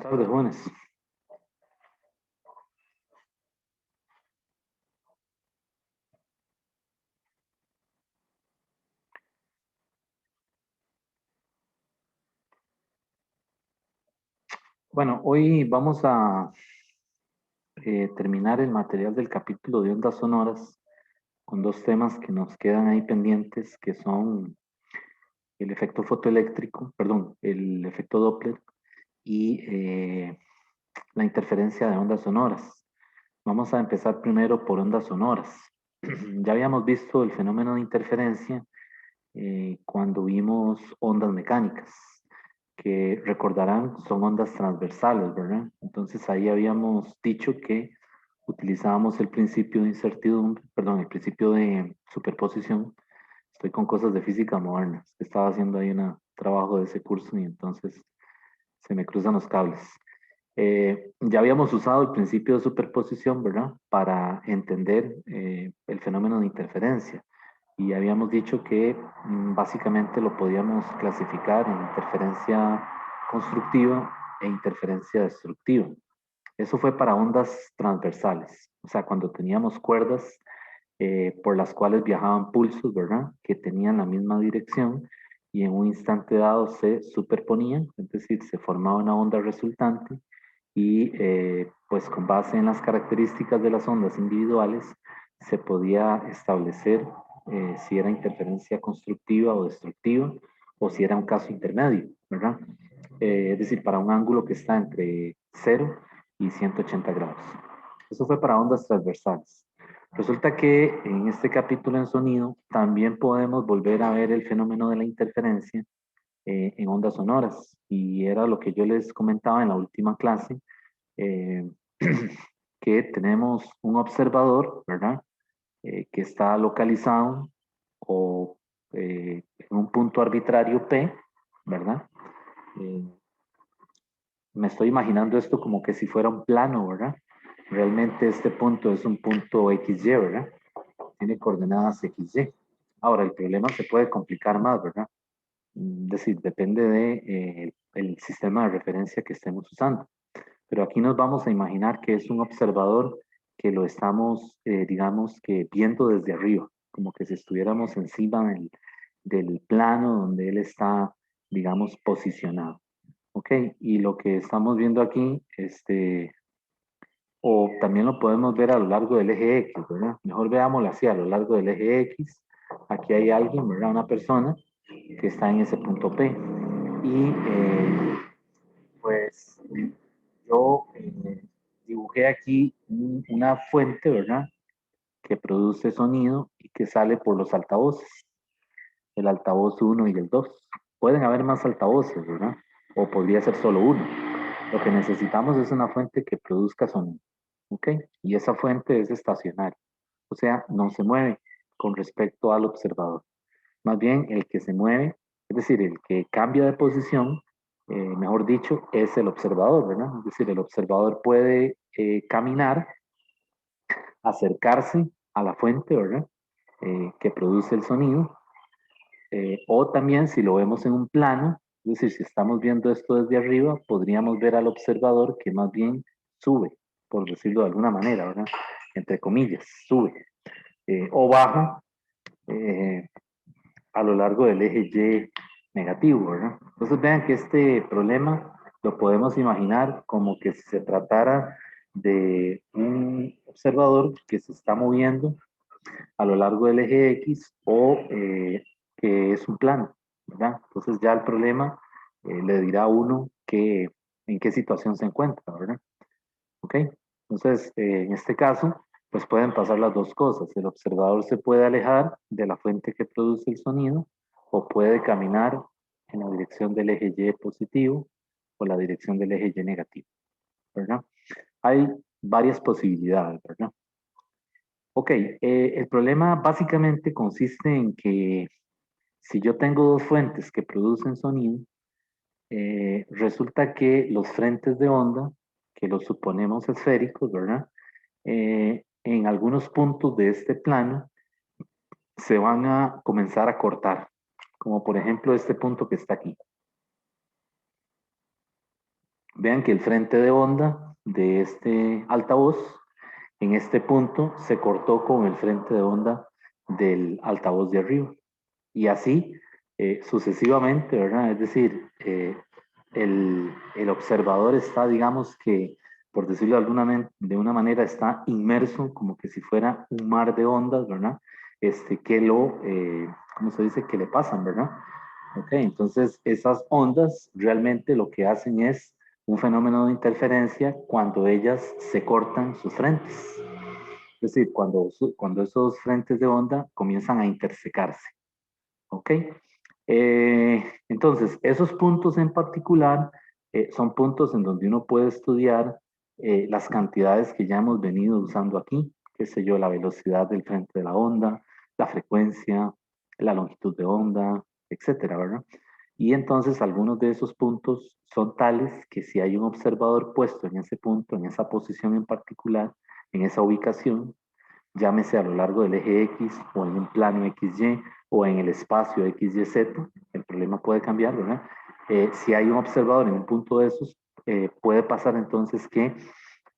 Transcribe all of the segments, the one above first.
tardes, jóvenes. Bueno, hoy vamos a terminar el material del capítulo de ondas sonoras con dos temas que nos quedan ahí pendientes, que son el efecto fotoeléctrico, perdón, el efecto Doppler y la interferencia de ondas sonoras. Vamos a empezar primero por ondas sonoras. Ya habíamos visto el fenómeno de interferencia cuando vimos ondas mecánicas, que recordarán son ondas transversales, ¿verdad? Entonces ahí habíamos dicho que utilizábamos el principio de incertidumbre, perdón, el principio de superposición. Estoy con cosas de física moderna. Estaba haciendo ahí un trabajo de ese curso y entonces se me cruzan los cables. Ya habíamos usado el principio de superposición, ¿verdad? Para entender el fenómeno de interferencia. Y habíamos dicho que básicamente lo podíamos clasificar en interferencia constructiva e interferencia destructiva. Eso fue para ondas transversales, o sea, cuando teníamos cuerdas por las cuales viajaban pulsos, ¿verdad? Que tenían la misma dirección y en un instante dado se superponían, es decir, se formaba una onda resultante y pues con base en las características de las ondas individuales se podía establecer si era interferencia constructiva o destructiva o si era un caso intermedio, ¿verdad? Es decir, para un ángulo que está entre 0 y 180 grados. Eso fue para ondas transversales. Resulta que en este capítulo en sonido también podemos volver a ver el fenómeno de la interferencia en ondas sonoras y era lo que yo les comentaba en la última clase, eh, que tenemos un observador, ¿verdad? Que está localizado o en un punto arbitrario P, ¿verdad? Eh, Me estoy imaginando esto como que si fuera un plano, ¿verdad? Realmente este punto es un punto XY, ¿verdad? Tiene coordenadas XY. Ahora, el problema se puede complicar más, ¿verdad? Es decir, depende de, el sistema de referencia que estemos usando. Pero aquí nos vamos a imaginar que es un observador que lo estamos, digamos, que viendo desde arriba, como que si estuviéramos encima del plano donde él está, digamos, posicionado. ¿Ok? Y lo que estamos viendo aquí, o también lo podemos ver a lo largo del eje X, ¿verdad? Mejor veámoslo así, a lo largo del eje X. Aquí hay alguien, ¿verdad? Una persona que está en ese punto P. Y pues yo dibujé aquí una fuente, ¿verdad? Que produce sonido y que sale por los altavoces, el altavoz uno y el 2. Pueden haber más altavoces, ¿verdad? O podría ser solo uno. Lo que necesitamos es una fuente que produzca sonido, ¿ok? Y esa fuente es estacionaria, o sea, no se mueve con respecto al observador. Más bien, el que se mueve, es decir, el que cambia de posición, mejor dicho, es el observador, ¿verdad? Es decir, el observador puede caminar, acercarse a la fuente, ¿verdad? Que produce el sonido, o también si lo vemos en un plano, es decir, si estamos viendo esto desde arriba, podríamos ver al observador que más bien sube, por decirlo de alguna manera, ¿verdad? Entre comillas, sube, o baja a lo largo del eje Y negativo, ¿verdad? Entonces vean que este problema lo podemos imaginar como que si se tratara de un observador que se está moviendo a lo largo del eje X o que es un plano, ¿verdad? Entonces ya el problema le dirá a uno que, en qué situación se encuentra, ¿verdad? ¿Ok? Entonces, en este caso, pues pueden pasar las dos cosas. El observador se puede alejar de la fuente que produce el sonido o puede caminar en la dirección del eje Y positivo o la dirección del eje Y negativo, ¿verdad? Hay varias posibilidades, ¿verdad? Ok, el problema básicamente consiste en que si yo tengo dos fuentes que producen sonido, resulta que los frentes de onda, que los suponemos esféricos, ¿verdad? En algunos puntos de este plano se van a comenzar a cortar, como por ejemplo este punto que está aquí. Vean que el frente de onda de este altavoz, en este punto, se cortó con el frente de onda del altavoz de arriba. Y así sucesivamente, ¿verdad? Es decir, el observador está, digamos que, por decirlo de una manera, está inmerso como que si fuera un mar de ondas, ¿verdad? Que ¿cómo se dice? Que le pasan, ¿verdad? Ok, entonces esas ondas realmente lo que hacen es un fenómeno de interferencia cuando ellas se cortan sus frentes. Es decir, cuando esos frentes de onda comienzan a intersecarse. ¿Ok? Entonces, esos puntos en particular son puntos en donde uno puede estudiar las cantidades que ya hemos venido usando aquí, qué sé yo, la velocidad del frente de la onda, la frecuencia, la longitud de onda, etcétera, ¿verdad? Y entonces algunos de esos puntos son tales que si hay un observador puesto en ese punto, en esa posición en particular, en esa ubicación, llámese a lo largo del eje X o en un plano XY o en el espacio XYZ, el problema puede cambiar, ¿verdad? Si hay un observador en un punto de esos, puede pasar entonces que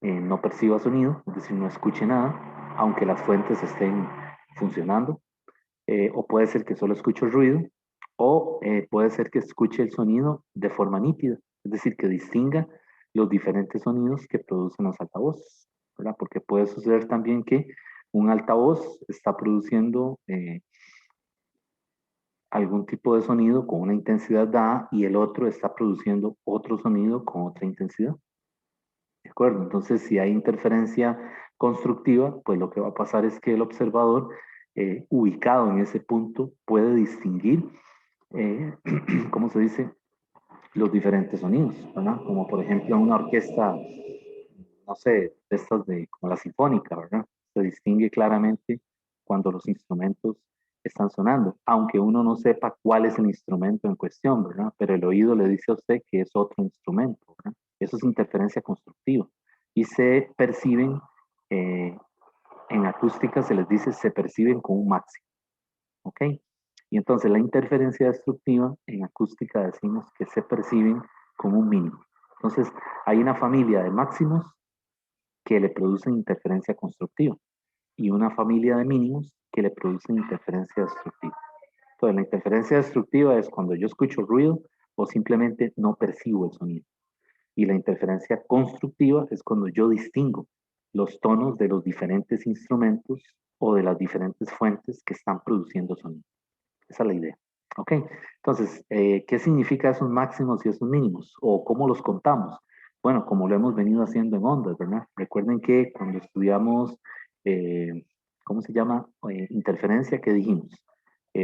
no perciba sonido, es decir, no escuche nada, aunque las fuentes estén funcionando, o puede ser que solo escuche el ruido, o puede ser que escuche el sonido de forma nítida, es decir, que distinga los diferentes sonidos que producen los altavoces, ¿verdad? Porque puede suceder también que un altavoz está produciendo algún tipo de sonido con una intensidad dada y el otro está produciendo otro sonido con otra intensidad. ¿De acuerdo? Entonces, si hay interferencia constructiva, pues lo que va a pasar es que el observador ubicado en ese punto puede distinguir, eh, ¿cómo se dice? Los diferentes sonidos, ¿verdad? Como por ejemplo en una orquesta, no sé, de estas como la sinfónica, ¿verdad? Se distingue claramente cuando los instrumentos están sonando, aunque uno no sepa cuál es el instrumento en cuestión, ¿verdad? Pero el oído le dice a usted que es otro instrumento, ¿verdad? Eso es interferencia constructiva. Y se perciben, eh, en acústica se les dice, se perciben con un máximo, ¿ok? Y entonces la interferencia destructiva en acústica decimos que se perciben como un mínimo. Entonces hay una familia de máximos que le producen interferencia constructiva y una familia de mínimos que le producen interferencia destructiva. Entonces, la interferencia destructiva es cuando yo escucho ruido o simplemente no percibo el sonido. Y la interferencia constructiva es cuando yo distingo los tonos de los diferentes instrumentos o de las diferentes fuentes que están produciendo sonido. Esa es la idea. ¿Ok? Entonces, ¿qué significa esos máximos y esos mínimos? ¿O cómo los contamos? Bueno, como lo hemos venido haciendo en ondas, ¿verdad? Recuerden que cuando estudiamos, ¿cómo se llama? Interferencia, ¿qué dijimos?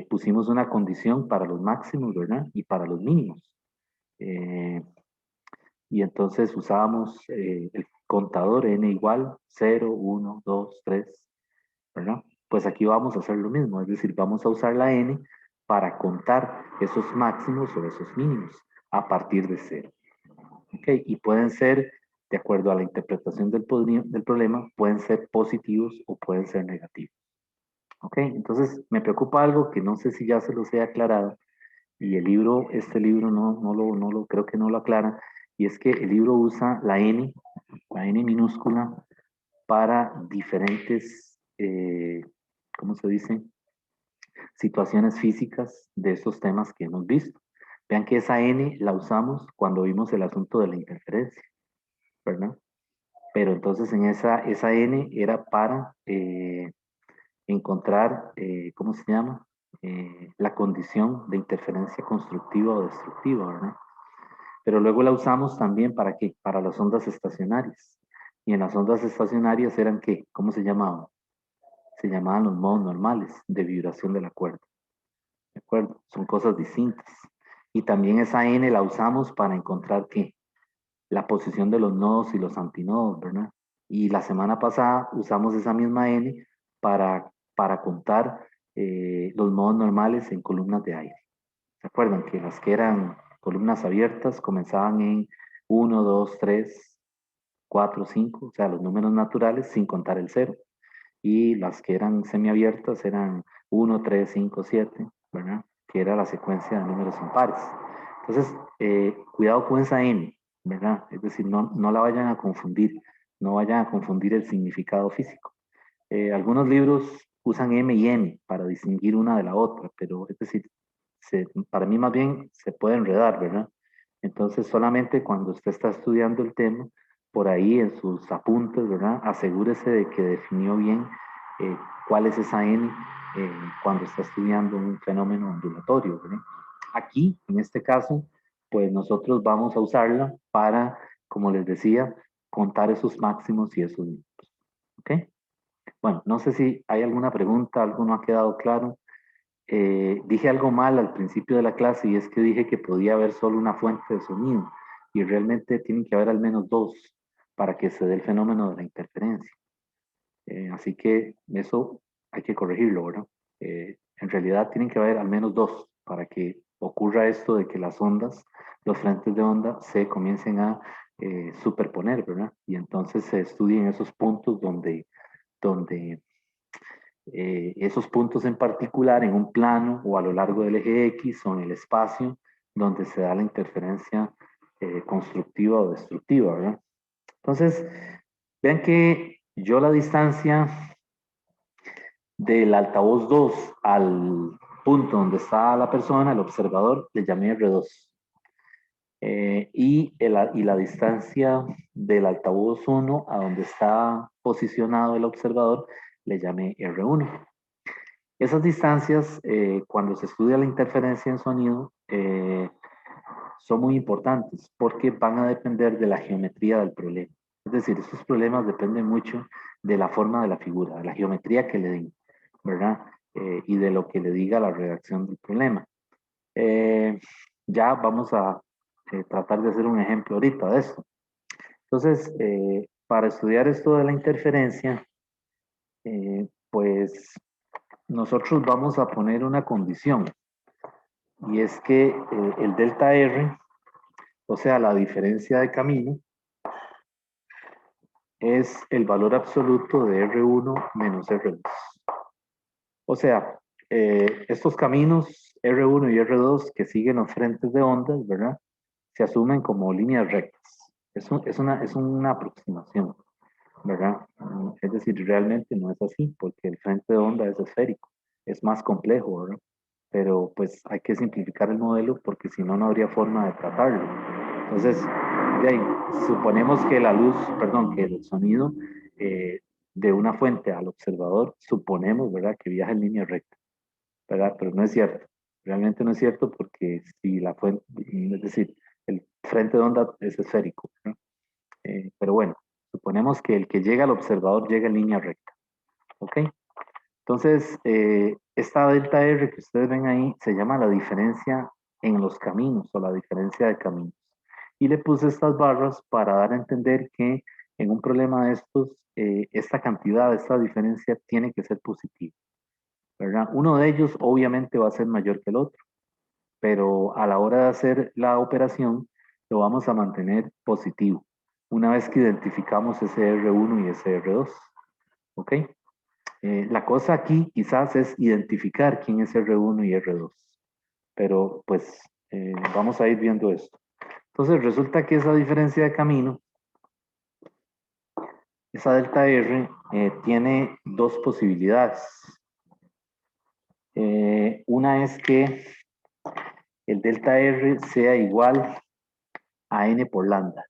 Pusimos una condición para los máximos, ¿verdad? Y para los mínimos. Eh, y entonces usábamos el contador n igual 0, 1, 2, 3, ¿verdad? Pues aquí vamos a hacer lo mismo, es decir, vamos a usar la n para contar esos máximos o esos mínimos a partir de 0. ¿Ok? Y pueden ser, de acuerdo a la interpretación del problema, pueden ser positivos o pueden ser negativos. ¿Ok? Entonces, me preocupa algo que no sé si ya se los he aclarado, y este libro creo que no lo aclara, y es que el libro usa la N minúscula, para diferentes, ¿cómo se dice? Situaciones físicas de esos temas que hemos visto. Vean que esa N la usamos cuando vimos el asunto de la interferencia, ¿verdad? Pero entonces esa N era para encontrar, ¿cómo se llama? La condición de interferencia constructiva o destructiva, ¿verdad? Pero luego la usamos también para qué? Para las ondas estacionarias. Y en las ondas estacionarias eran qué? ¿Cómo se llamaban? Se llamaban los modos normales de vibración de la cuerda. ¿De acuerdo? Son cosas distintas. Y también esa N la usamos para encontrar qué? La posición de los nodos y los antinodos, ¿verdad? Y la semana pasada usamos esa misma N para contar los modos normales en columnas de aire. ¿Se acuerdan que las que eran columnas abiertas comenzaban en 1, 2, 3, 4, 5, o sea, los números naturales sin contar el cero? Y las que eran semiabiertas eran 1, 3, 5, 7, ¿verdad? Que era la secuencia de números impares. Entonces, cuidado con esa N. ¿verdad? Es decir, no la vayan a confundir, no vayan a confundir el significado físico. Algunos libros usan M y N para distinguir una de la otra, pero es decir, para mí más bien se puede enredar, ¿verdad? Entonces, solamente cuando usted está estudiando el tema, por ahí en sus apuntes, ¿verdad? Asegúrese de que definió bien eh, cuál es esa N cuando está estudiando un fenómeno ondulatorio, ¿verdad? Aquí, en este caso, pues nosotros vamos a usarla para, como les decía, contar esos máximos y esos mínimos, ¿ok? Bueno, no sé si hay alguna pregunta, algo no ha quedado claro. Dije algo mal al principio de la clase y es que dije que podía haber solo una fuente de sonido y realmente tienen que haber al menos dos para que se dé el fenómeno de la interferencia. Así que eso hay que corregirlo, ¿verdad? En realidad tienen que haber al menos dos para que ocurra esto de que las ondas, los frentes de onda se comiencen a superponer, ¿verdad? Y entonces se estudien esos puntos donde esos puntos en particular en un plano o a lo largo del eje X o en el espacio donde se da la interferencia constructiva o destructiva, ¿verdad? Entonces, vean que yo la distancia del altavoz 2 al punto donde está la persona, el observador, le llamé R2. Y la distancia del altavoz 1 a donde está posicionado el observador, le llamé R1. Esas distancias, cuando se estudia la interferencia en sonido, son muy importantes porque van a depender de la geometría del problema. Es decir, estos problemas dependen mucho de la forma de la figura, de la geometría que le den, ¿verdad? Y de lo que le diga la redacción del problema. Eh, ya vamos a tratar de hacer un ejemplo ahorita de esto. Entonces, para estudiar esto de la interferencia, pues nosotros vamos a poner una condición y es que el delta R, o sea, la diferencia de camino, es el valor absoluto de R1 menos R2. O sea, estos caminos R1 y R2 que siguen los frentes de ondas, ¿verdad? Se asumen como líneas rectas. Es una aproximación, ¿verdad? Es decir, realmente no es así, porque el frente de onda es esférico, es más complejo, ¿verdad? Pero pues hay que simplificar el modelo porque si no, no habría forma de tratarlo. Entonces, de ahí, suponemos que la luz, perdón, que el sonido de una fuente al observador, suponemos, ¿verdad?, que viaja en línea recta, ¿verdad? Pero no es cierto. Realmente no es cierto porque si la fuente, es decir, el frente de onda es esférico, ¿no? Pero bueno, suponemos que el que llega al observador llega en línea recta, ¿ok? Entonces, esta delta R que ustedes ven ahí se llama la diferencia en los caminos o la diferencia de caminos. Y le puse estas barras para dar a entender que en un problema de estos, esta cantidad, esta diferencia tiene que ser positiva, ¿verdad? Uno de ellos obviamente va a ser mayor que el otro, pero a la hora de hacer la operación lo vamos a mantener positivo, una vez que identificamos ese R1 y ese R2, ¿ok? La cosa aquí quizás es identificar quién es R1 y R2, pero pues vamos a ir viendo esto. Entonces resulta que esa diferencia de camino, esa delta R, tiene dos posibilidades. Una es que el delta R sea igual a n por lambda,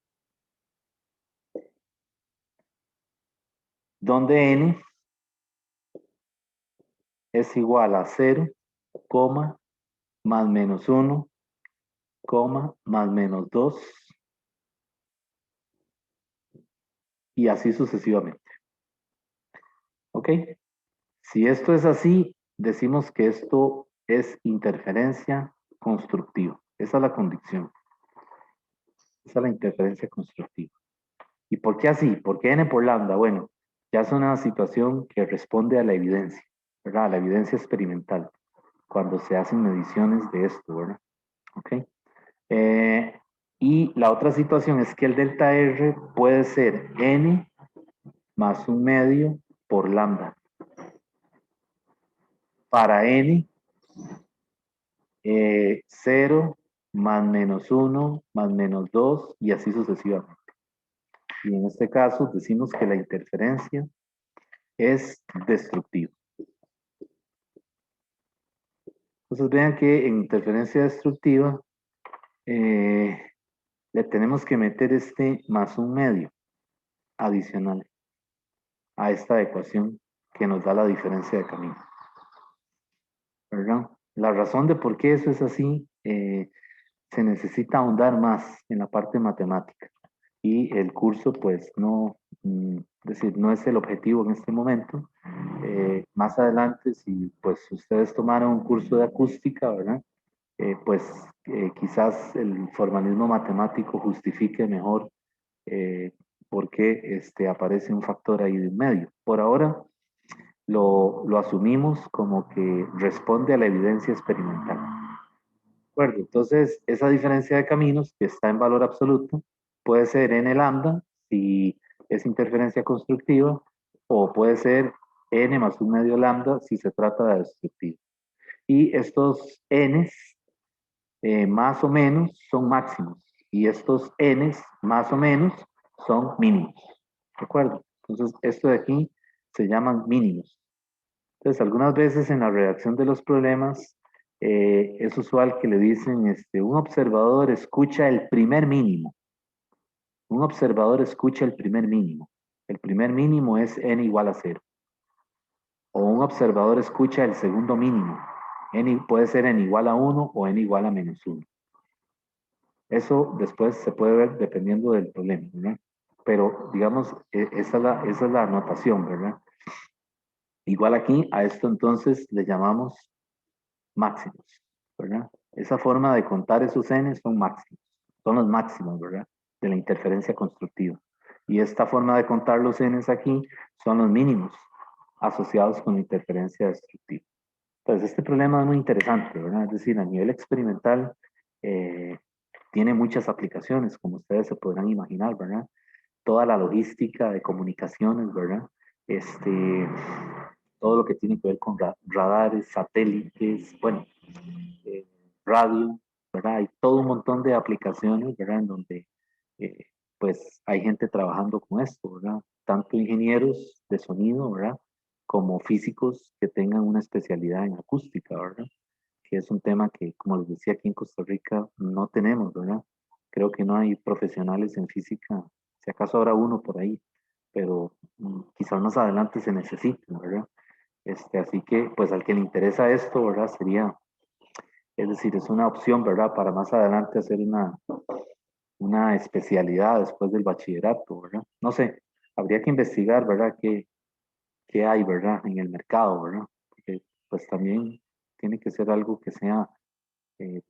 donde n es igual a 0, más menos 1, más menos 2, y así sucesivamente. ¿Ok? Si esto es así, decimos que esto es interferencia constructiva. Esa es la condición. Esa es la interferencia constructiva. ¿Y por qué así? ¿Por qué n por lambda? Bueno, ya es una situación que responde a la evidencia, ¿verdad? A la evidencia experimental, cuando se hacen mediciones de esto, ¿verdad? ¿Ok? Y la otra situación es que el delta R puede ser n más un medio por lambda. Para n, 0 más menos 1, más menos 2 y así sucesivamente. Y en este caso decimos que la interferencia es destructiva. Entonces vean que en interferencia destructiva le tenemos que meter este más un medio adicional a esta ecuación que nos da la diferencia de camino, ¿verdad? La razón de por qué eso es así, se necesita ahondar más en la parte matemática y el curso pues no, es decir, no es el objetivo en este momento. Más adelante, si pues ustedes tomaron un curso de acústica, ¿verdad? Pues quizás el formalismo matemático justifique mejor por qué aparece un factor ahí de en medio. Por ahora lo asumimos como que responde a la evidencia experimental. ¿De acuerdo? Entonces, esa diferencia de caminos que está en valor absoluto puede ser n lambda si es interferencia constructiva o puede ser n más un medio lambda si se trata de destructiva. Y estos n's más o menos son máximos y estos n's más o menos son mínimos. ¿De acuerdo? Entonces, esto de aquí se llaman mínimos. Entonces, algunas veces en la redacción de los problemas es usual que le dicen, un observador escucha el primer mínimo. Un observador escucha el primer mínimo. El primer mínimo es n igual a 0. O un observador escucha el segundo mínimo. Puede ser n igual a 1 o n igual a menos 1. Eso después se puede ver dependiendo del problema, ¿verdad? Pero, digamos, esa es la anotación, ¿verdad? Igual aquí, a esto entonces le llamamos máximos, ¿verdad? Esa forma de contar esos n son máximos, son los máximos, ¿verdad? De la interferencia constructiva. Y esta forma de contar los n aquí son los mínimos asociados con la interferencia destructiva. Entonces, este problema es muy interesante, ¿verdad? Es decir, a nivel experimental tiene muchas aplicaciones, como ustedes se podrán imaginar, ¿verdad? Toda la logística de comunicaciones, ¿verdad? Todo lo que tiene que ver con radares, satélites, bueno, radio, ¿verdad? Hay todo un montón de aplicaciones, ¿verdad? En donde, pues, hay gente trabajando con esto, ¿verdad? Tanto ingenieros de sonido, ¿verdad? Como físicos que tengan una especialidad en acústica, ¿verdad? Que es un tema que, como les decía, aquí en Costa Rica no tenemos, ¿verdad? Creo que no hay profesionales en física, si acaso habrá uno por ahí, pero quizás más adelante se necesite, ¿verdad? Así que, pues al que le interesa esto, ¿verdad? Sería, es decir, es una opción, ¿verdad? Para más adelante hacer una especialidad después del bachillerato, ¿verdad? No sé, habría que investigar, ¿verdad? ¿Qué hay, ¿verdad? En el mercado, ¿verdad? Porque, pues también tiene que ser algo que sea, eh,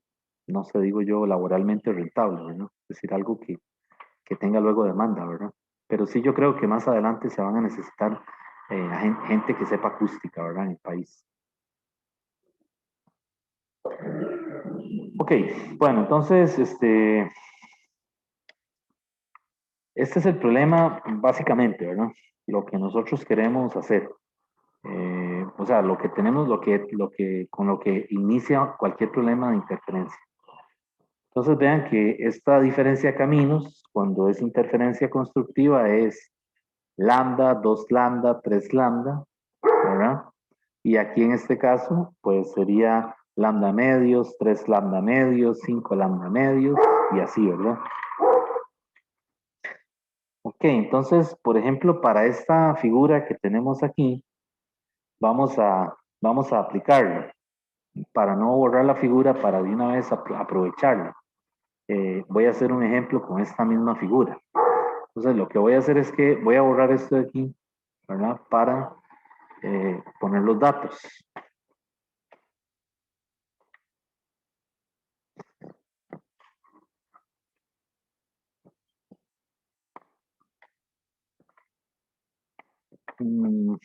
no sé, digo yo, laboralmente rentable, ¿verdad? Es decir, algo que tenga luego demanda, ¿verdad? Pero sí yo creo que más adelante se van a necesitar gente que sepa acústica, ¿verdad? En el país. Ok, bueno, entonces, este es el problema básicamente, ¿verdad? Lo que nosotros queremos hacer. O sea, lo que tenemos, con lo que inicia cualquier problema de interferencia. Entonces vean que esta diferencia de caminos, cuando es interferencia constructiva, es lambda, 2 lambda, 3 lambda, ¿verdad? Y aquí en este caso, pues sería lambda medios, 3 lambda medios, 5 lambda medios, y así, ¿verdad? Ok, entonces, por ejemplo, para esta figura que tenemos aquí, vamos a aplicarla. Para no borrar la figura, para de una vez aprovecharla. Voy a hacer un ejemplo con esta misma figura. Entonces, lo que voy a hacer es que voy a borrar esto de aquí, ¿verdad? Para poner los datos. Mm,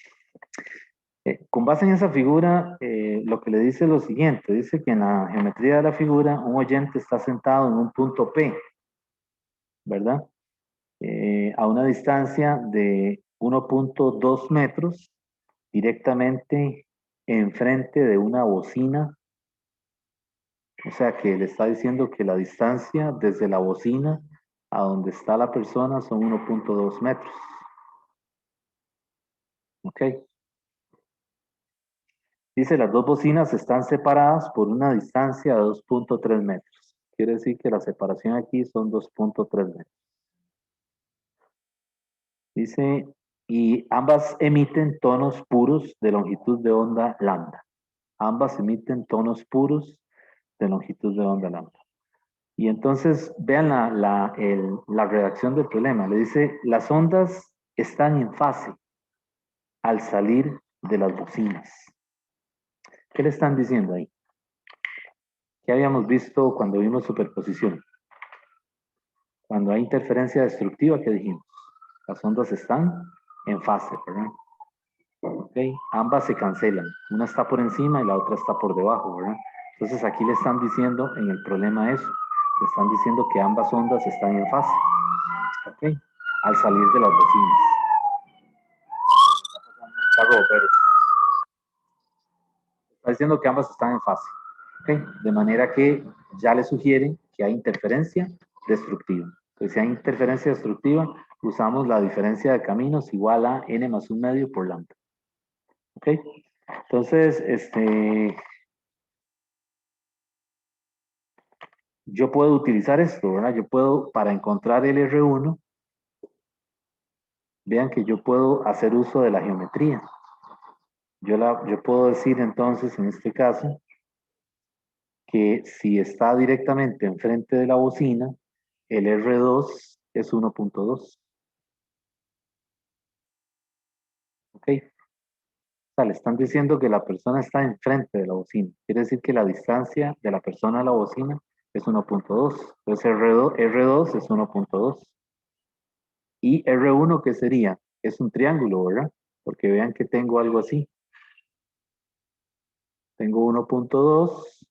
con base en esa figura, lo que le dice es lo siguiente, dice que en la geometría de la figura un oyente está sentado en un punto P, ¿verdad? A una distancia de 1.2 metros directamente enfrente de una bocina O sea que le está diciendo que la distancia desde la bocina a donde está la persona son 1.2 metros. ¿Ok? Dice, las dos bocinas están separadas por una distancia de 2.3 metros. Quiere decir que la separación aquí son 2.3 metros. Dice, y ambas emiten tonos puros de longitud de onda lambda. Ambas emiten tonos puros de longitud de onda lambda. Y entonces vean la redacción del problema. Le dice, las ondas están en fase al salir de las bocinas. ¿Qué le están diciendo ahí? ¿Qué habíamos visto cuando vimos superposición? Cuando hay interferencia destructiva, ¿qué dijimos? Las ondas están en fase, ¿verdad? ¿Ok? Ambas se cancelan. Una está por encima y la otra está por debajo, ¿verdad? Entonces aquí le están diciendo en el problema eso. Le están diciendo que ambas ondas están en fase. ¿Ok? Al salir de las bocinas. Carro, pero está diciendo que ambas están en fase. ¿Ok? De manera que ya le sugiere que hay interferencia destructiva. Entonces, si hay interferencia destructiva, usamos la diferencia de caminos igual a n más 1 medio por lambda. ¿Ok? Entonces, yo puedo utilizar esto, ¿verdad? Yo puedo, para encontrar el R1, vean que yo puedo hacer uso de la geometría. Yo puedo decir entonces, en este caso, que si está directamente enfrente de la bocina, el R2 es 1.2. ¿Ok? O sea, le están diciendo que la persona está enfrente de la bocina. Quiere decir que la distancia de la persona a la bocina es 1.2. Entonces R2 es 1.2. Y R1, ¿qué sería? Es un triángulo, ¿verdad? Porque vean que tengo algo así. Tengo 1.2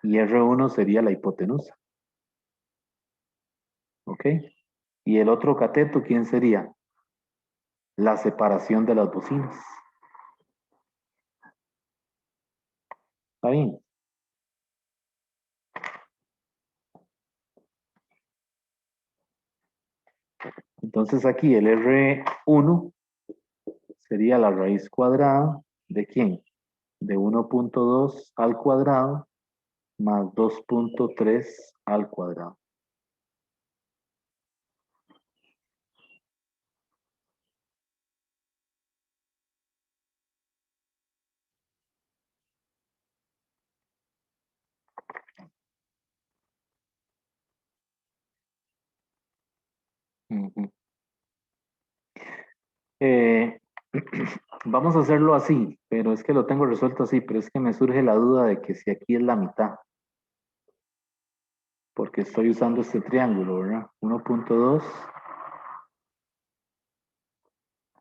y R1 sería la hipotenusa. ¿Ok? Y el otro cateto, ¿quién sería? La separación de las bocinas. ¿Está bien? Entonces aquí el R1 sería la raíz cuadrada ¿de quién? De 1.2 al cuadrado más 2.3 al cuadrado. Ujú. Eh, vamos a hacerlo así, pero es que lo tengo resuelto así, pero es que me surge la duda de que si aquí es la mitad, porque estoy usando este triángulo, ¿verdad? 1.2,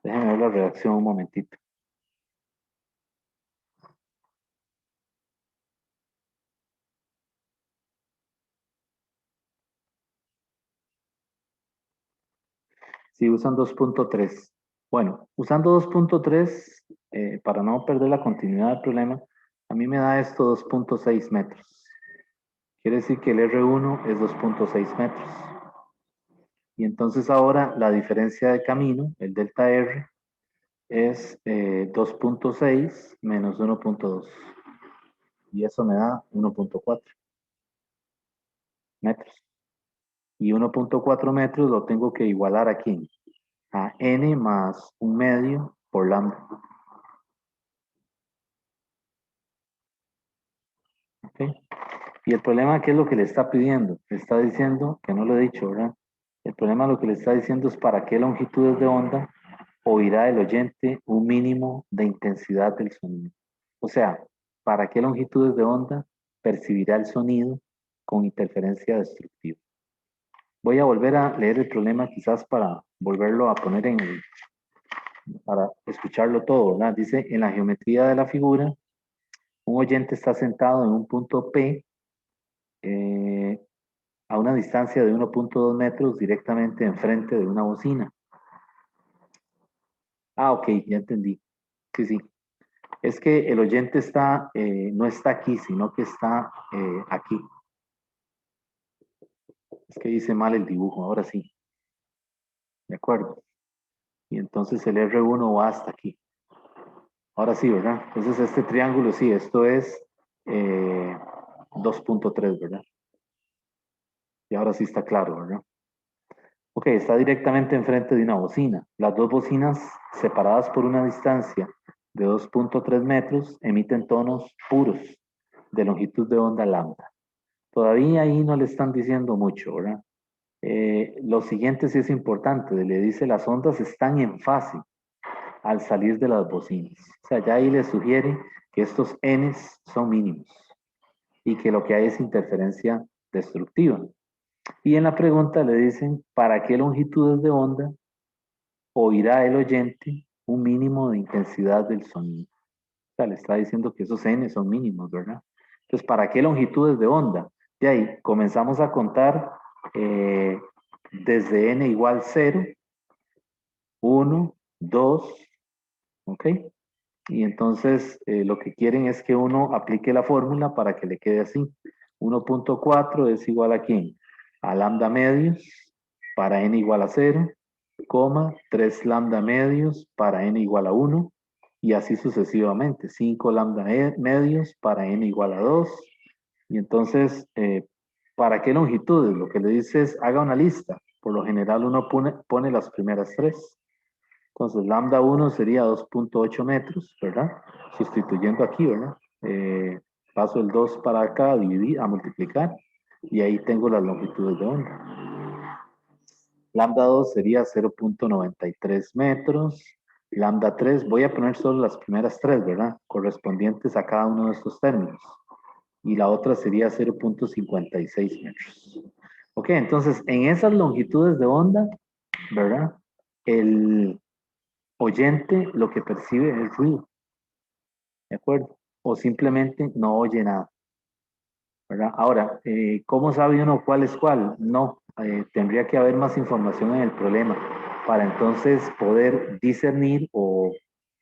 déjenme ver la redacción un momentito. Sí, usan 2.3. Bueno, usando 2.3, para no perder la continuidad del problema, a mí me da esto 2.6 metros. Quiere decir que el R1 es 2.6 metros. Y entonces ahora la diferencia de camino, el delta R, es 2.6 menos 1.2. Y eso me da 1.4 metros. Y 1.4 metros lo tengo que igualar aquí, a n más 1 medio por lambda. ¿Ok? Y el problema, ¿qué es lo que le está pidiendo? Le está diciendo, que no lo he dicho, ¿verdad? El problema lo que le está diciendo es para qué longitudes de onda oirá el oyente un mínimo de intensidad del sonido. O sea, para qué longitudes de onda percibirá el sonido con interferencia destructiva. Voy a volver a leer el problema quizás para volverlo a poner para escucharlo todo, ¿verdad? Dice, en la geometría de la figura, un oyente está sentado en un punto P eh, a una distancia de 1.2 metros directamente enfrente de una bocina. Ah, ok, ya entendí. Sí, sí. Es que el oyente está, no está aquí, sino que está aquí. Es que dice mal el dibujo, ahora sí. ¿De acuerdo? Y entonces el R1 va hasta aquí. Ahora sí, ¿verdad? Entonces este triángulo, sí, esto es 2.3, ¿verdad? Y ahora sí está claro, ¿verdad? Ok, está directamente enfrente de una bocina. Las dos bocinas, separadas por una distancia de 2.3 metros, emiten tonos puros de longitud de onda lambda. Todavía ahí no le están diciendo mucho, ¿verdad? Lo siguiente sí es importante, le dice las ondas están en fase al salir de las bocinas. O sea, ya ahí le sugiere que estos n's son mínimos y que lo que hay es interferencia destructiva. Y en la pregunta le dicen, ¿para qué longitudes de onda oirá el oyente un mínimo de intensidad del sonido? O sea, le está diciendo que esos n son mínimos, ¿verdad? Entonces, ¿para qué longitudes de onda? De ahí comenzamos a contar desde n igual 0, 1, 2, ¿ok? Y entonces lo que quieren es que uno aplique la fórmula para que le quede así. 1.4 es igual a ¿quién? A lambda medios para n igual a 0, 3 lambda medios para n igual a 1, y así sucesivamente. 5 lambda medios para n igual a 2. Y entonces, ¿para qué longitudes? Lo que le dice es, haga una lista. Por lo general uno pone las primeras tres. Entonces, lambda 1 sería 2.8 metros, ¿verdad? Sustituyendo aquí, ¿verdad? Paso el 2 para acá, a multiplicar, y ahí tengo las longitudes de onda. Lambda 2 sería 0.93 metros. Lambda 3, voy a poner solo las primeras tres, ¿verdad? Correspondientes a cada uno de estos términos. Y la otra sería 0.56 metros. Ok, entonces, en esas longitudes de onda, ¿verdad? El oyente lo que percibe es ruido, ¿de acuerdo? O simplemente no oye nada, ¿verdad? Ahora, ¿cómo sabe uno cuál es cuál? No, tendría que haber más información en el problema para entonces poder discernir o,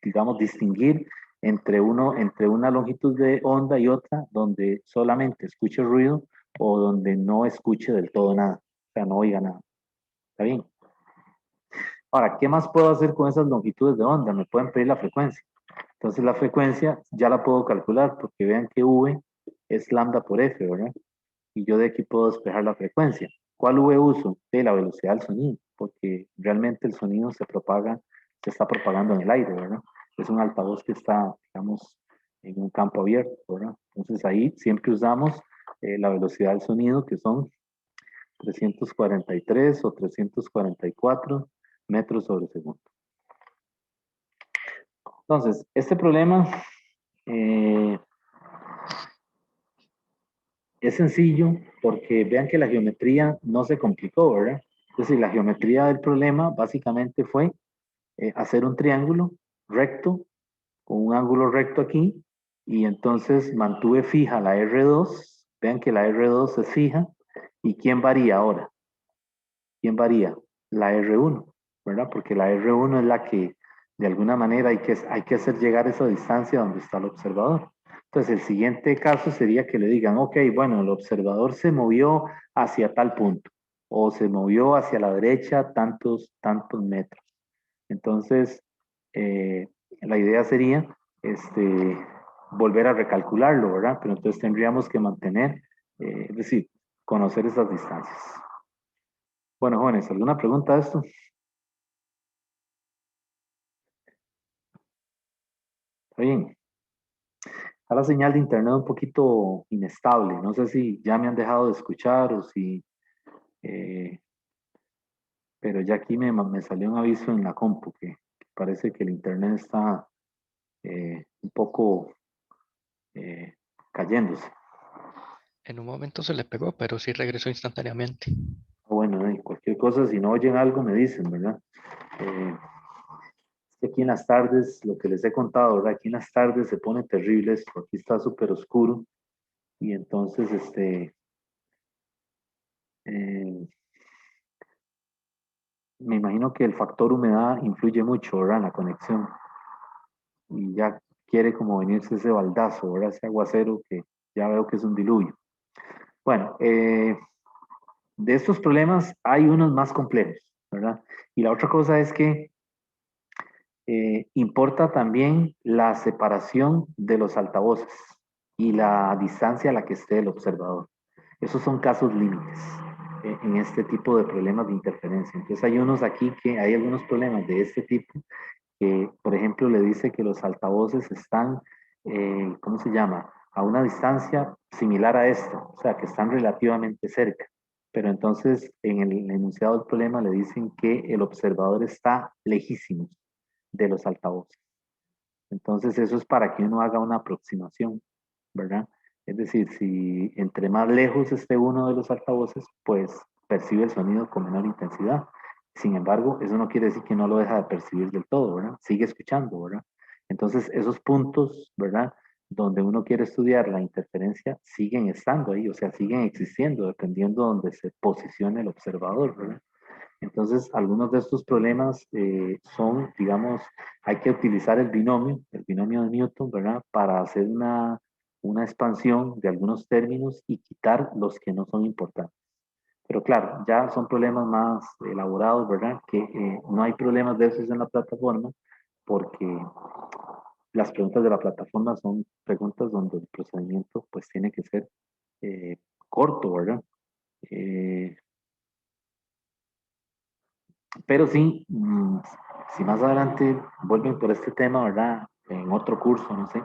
digamos, distinguir entre una longitud de onda y otra donde solamente escuche ruido o donde no escuche del todo nada, o sea, no oiga nada. ¿Está bien? Ahora, ¿qué más puedo hacer con esas longitudes de onda? Me pueden pedir la frecuencia. Entonces la frecuencia ya la puedo calcular porque vean que V es lambda por F, ¿verdad? Y yo de aquí puedo despejar la frecuencia. ¿Cuál V uso? De la velocidad del sonido, porque realmente el sonido se está propagando en el aire, ¿verdad? Es un altavoz que está, digamos, en un campo abierto, ¿verdad? Entonces ahí siempre usamos la velocidad del sonido, que son 343 o 344 metros sobre segundo. Entonces, este problema eh, es sencillo porque vean que la geometría no se complicó, ¿verdad? Es decir, la geometría del problema básicamente fue hacer un triángulo recto con un ángulo recto aquí y entonces mantuve fija la R2. Vean que la R2 es fija. ¿Y quién varía ahora? ¿Quién varía? La R1, ¿verdad? Porque la R1 es la que de alguna manera hay que hacer llegar esa distancia donde está el observador. Entonces, el siguiente caso sería que le digan, ok, bueno, el observador se movió hacia tal punto o se movió hacia la derecha tantos metros. Entonces, la idea sería volver a recalcularlo, ¿verdad? Pero entonces tendríamos que mantener, es decir, conocer esas distancias. Bueno, jóvenes, ¿alguna pregunta de esto? Está bien. Está la señal de internet un poquito inestable. No sé si ya me han dejado de escuchar o si... eh, pero ya aquí me salió un aviso en la compu que parece que el internet está un poco eh, cayéndose. En un momento se les pegó, pero sí regresó instantáneamente. Bueno, cualquier cosa, si no oyen algo, me dicen, ¿verdad? Eh, es que aquí en las tardes, lo que les he contado, ¿verdad? Aquí en las tardes se pone terrible esto. Aquí está súper oscuro y entonces, eh, me imagino que el factor humedad influye mucho, ¿verdad? En la conexión. Y ya quiere como venirse ese baldazo, ¿verdad? Ese aguacero que ya veo que es un diluvio. Bueno, de estos problemas hay unos más complejos, ¿verdad? Y la otra cosa es que importa también la separación de los altavoces y la distancia a la que esté el observador. Esos son casos límites en este tipo de problemas de interferencia. Entonces hay unos aquí que hay algunos problemas de este tipo que, por ejemplo, le dice que los altavoces están, ¿cómo se llama? A una distancia similar a esta, o sea, que están relativamente cerca. Pero entonces en el enunciado del problema le dicen que el observador está lejísimo de los altavoces. Entonces eso es para que uno haga una aproximación, ¿verdad? Es decir, si entre más lejos esté uno de los altavoces, pues percibe el sonido con menor intensidad. Sin embargo, eso no quiere decir que no lo deja de percibir del todo, ¿verdad? Sigue escuchando, ¿verdad? Entonces, esos puntos, ¿verdad? Donde uno quiere estudiar la interferencia, siguen estando ahí, o sea, siguen existiendo, dependiendo de donde se posicione el observador, ¿verdad? Entonces, algunos de estos problemas son, digamos, hay que utilizar el binomio de Newton, ¿verdad? Para hacer una expansión de algunos términos y quitar los que no son importantes. Pero claro, ya son problemas más elaborados, ¿verdad? Que no hay problemas de esos en la plataforma porque las preguntas de la plataforma son preguntas donde el procedimiento pues tiene que ser eh, corto, ¿verdad? Eh, Pero sí, si más adelante vuelven por este tema, ¿verdad? En otro curso, no sé,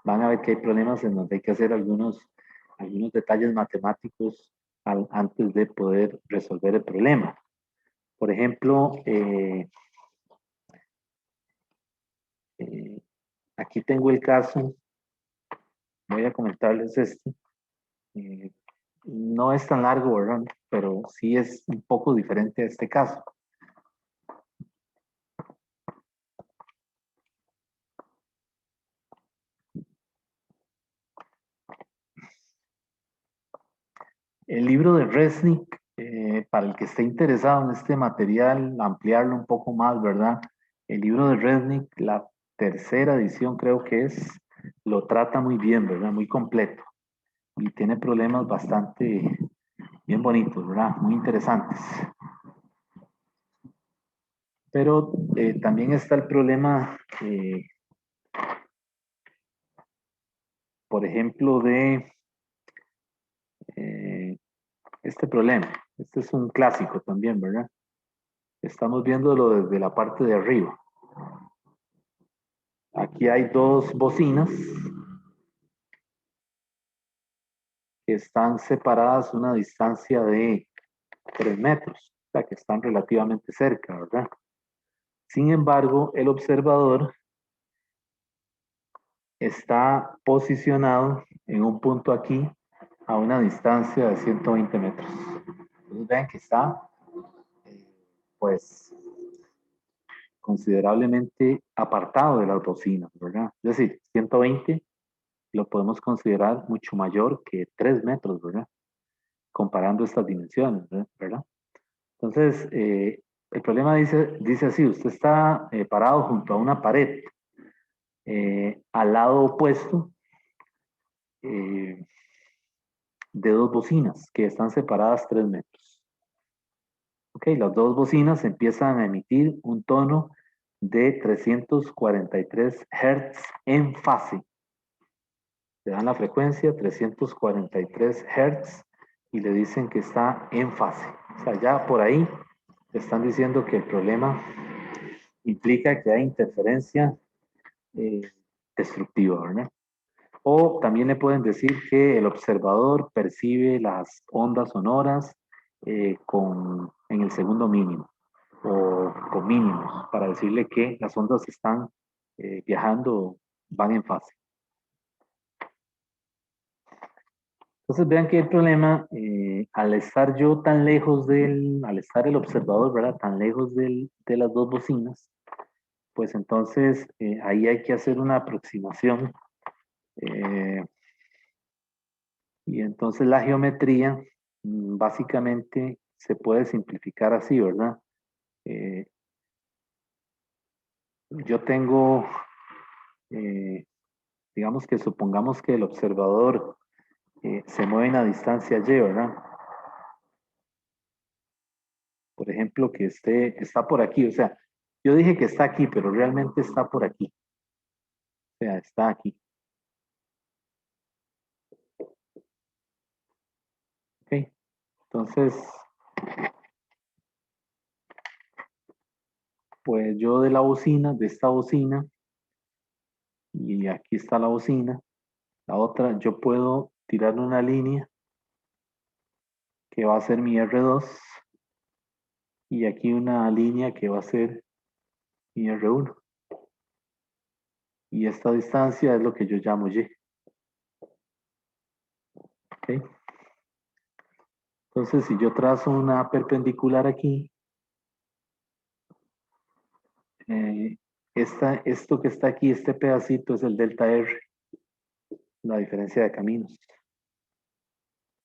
van a ver que hay problemas en donde hay que hacer algunos detalles matemáticos antes de poder resolver el problema. Por ejemplo, eh, aquí tengo el caso, voy a comentarles este. eh, no es tan largo, ¿verdad? Pero sí es un poco diferente a este caso. El libro de Resnick, para el que esté interesado en este material, ampliarlo un poco más, ¿verdad? El libro de Resnick, la tercera edición creo que es, lo trata muy bien, ¿verdad? Muy completo. Y tiene problemas bastante bien bonitos, ¿verdad? Muy interesantes. Pero también está el problema, por ejemplo, de eh, este problema. Este es un clásico también, ¿verdad? Estamos viéndolo desde la parte de arriba. Aquí hay dos bocinas que están separadas una distancia de 3 metros, o sea que están relativamente cerca, ¿verdad? Sin embargo, el observador está posicionado en un punto aquí a una distancia de 120 metros. Entonces vean que está, pues, considerablemente apartado de las bocinas, ¿verdad? Es decir, 120 lo podemos considerar mucho mayor que 3 metros, ¿verdad? Comparando estas dimensiones, ¿verdad? Entonces, el problema dice así, usted está parado junto a una pared, al lado opuesto eh, de dos bocinas que están separadas 3 metros. Ok, las dos bocinas empiezan a emitir un tono de 343 Hz en fase. Le dan la frecuencia 343 Hz y le dicen que está en fase. O sea, ya por ahí están diciendo que el problema implica que hay interferencia eh, destructiva, ¿verdad? O también le pueden decir que el observador percibe las ondas sonoras en el segundo mínimo o con mínimos para decirle que las ondas están viajando, van en fase. Entonces vean que el problema, al estar yo tan lejos al estar el observador, ¿verdad? Tan lejos de las dos bocinas, pues entonces ahí hay que hacer una aproximación eh, y entonces la geometría básicamente se puede simplificar así, ¿verdad? Yo tengo digamos que supongamos que el observador se mueve en la distancia y, ¿verdad? Por ejemplo, que está por aquí, o sea, yo dije que está aquí, pero realmente está por aquí. O sea, está aquí. ¿Ok? Entonces, pues yo de esta bocina, y aquí está la bocina, la otra, yo puedo tirar una línea que va a ser mi R2 y aquí una línea que va a ser mi R1. Y esta distancia es lo que yo llamo Y. ¿Ok? Entonces, si yo trazo una perpendicular aquí, esto que está aquí, este pedacito es el delta R, la diferencia de caminos.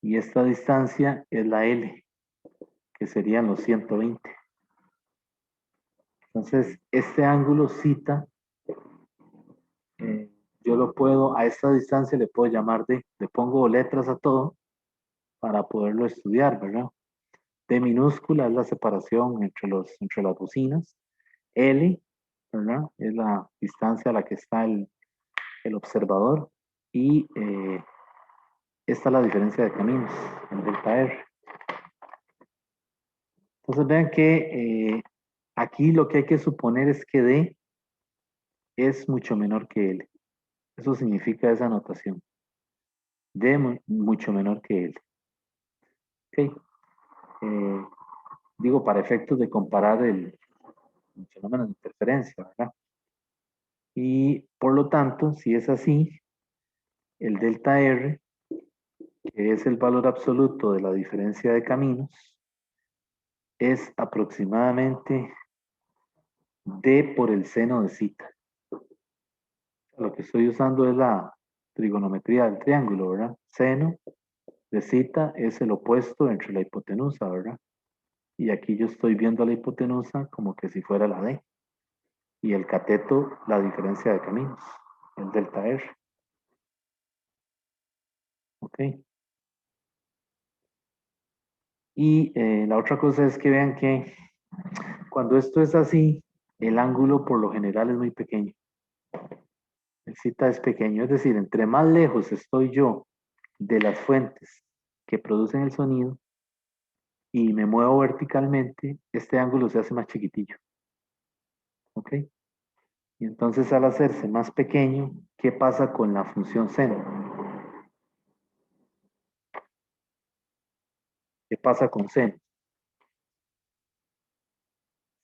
Y esta distancia es la L, que serían los 120. Entonces, este ángulo cita, yo lo puedo, a esta distancia le puedo llamar D, le pongo letras a todo para poderlo estudiar, ¿verdad? D minúscula es la separación entre las bocinas. L, ¿verdad? Es la distancia a la que está el observador. Y esta es la diferencia de caminos, el delta R. Entonces vean que aquí lo que hay que suponer es que D es mucho menor que L. Eso significa esa notación. D mucho menor que L. Ok. Digo, para efectos de comparar el fenómeno de interferencia, ¿verdad? Y por lo tanto, si es así, el delta R, que es el valor absoluto de la diferencia de caminos, es aproximadamente D por el seno de zeta. Lo que estoy usando es la trigonometría del triángulo, ¿verdad? Seno de zeta es el opuesto entre la hipotenusa, ¿verdad? Y aquí yo estoy viendo la hipotenusa como que si fuera la D. Y el cateto, la diferencia de caminos, el delta R. ¿Ok? Y la otra cosa es que vean que cuando esto es así, el ángulo por lo general es muy pequeño. El zeta es pequeño, es decir, entre más lejos estoy yo de las fuentes que producen el sonido y me muevo verticalmente, este ángulo se hace más chiquitillo. ¿Ok? Y entonces al hacerse más pequeño, ¿qué pasa con la función seno? ¿Qué pasa con seno?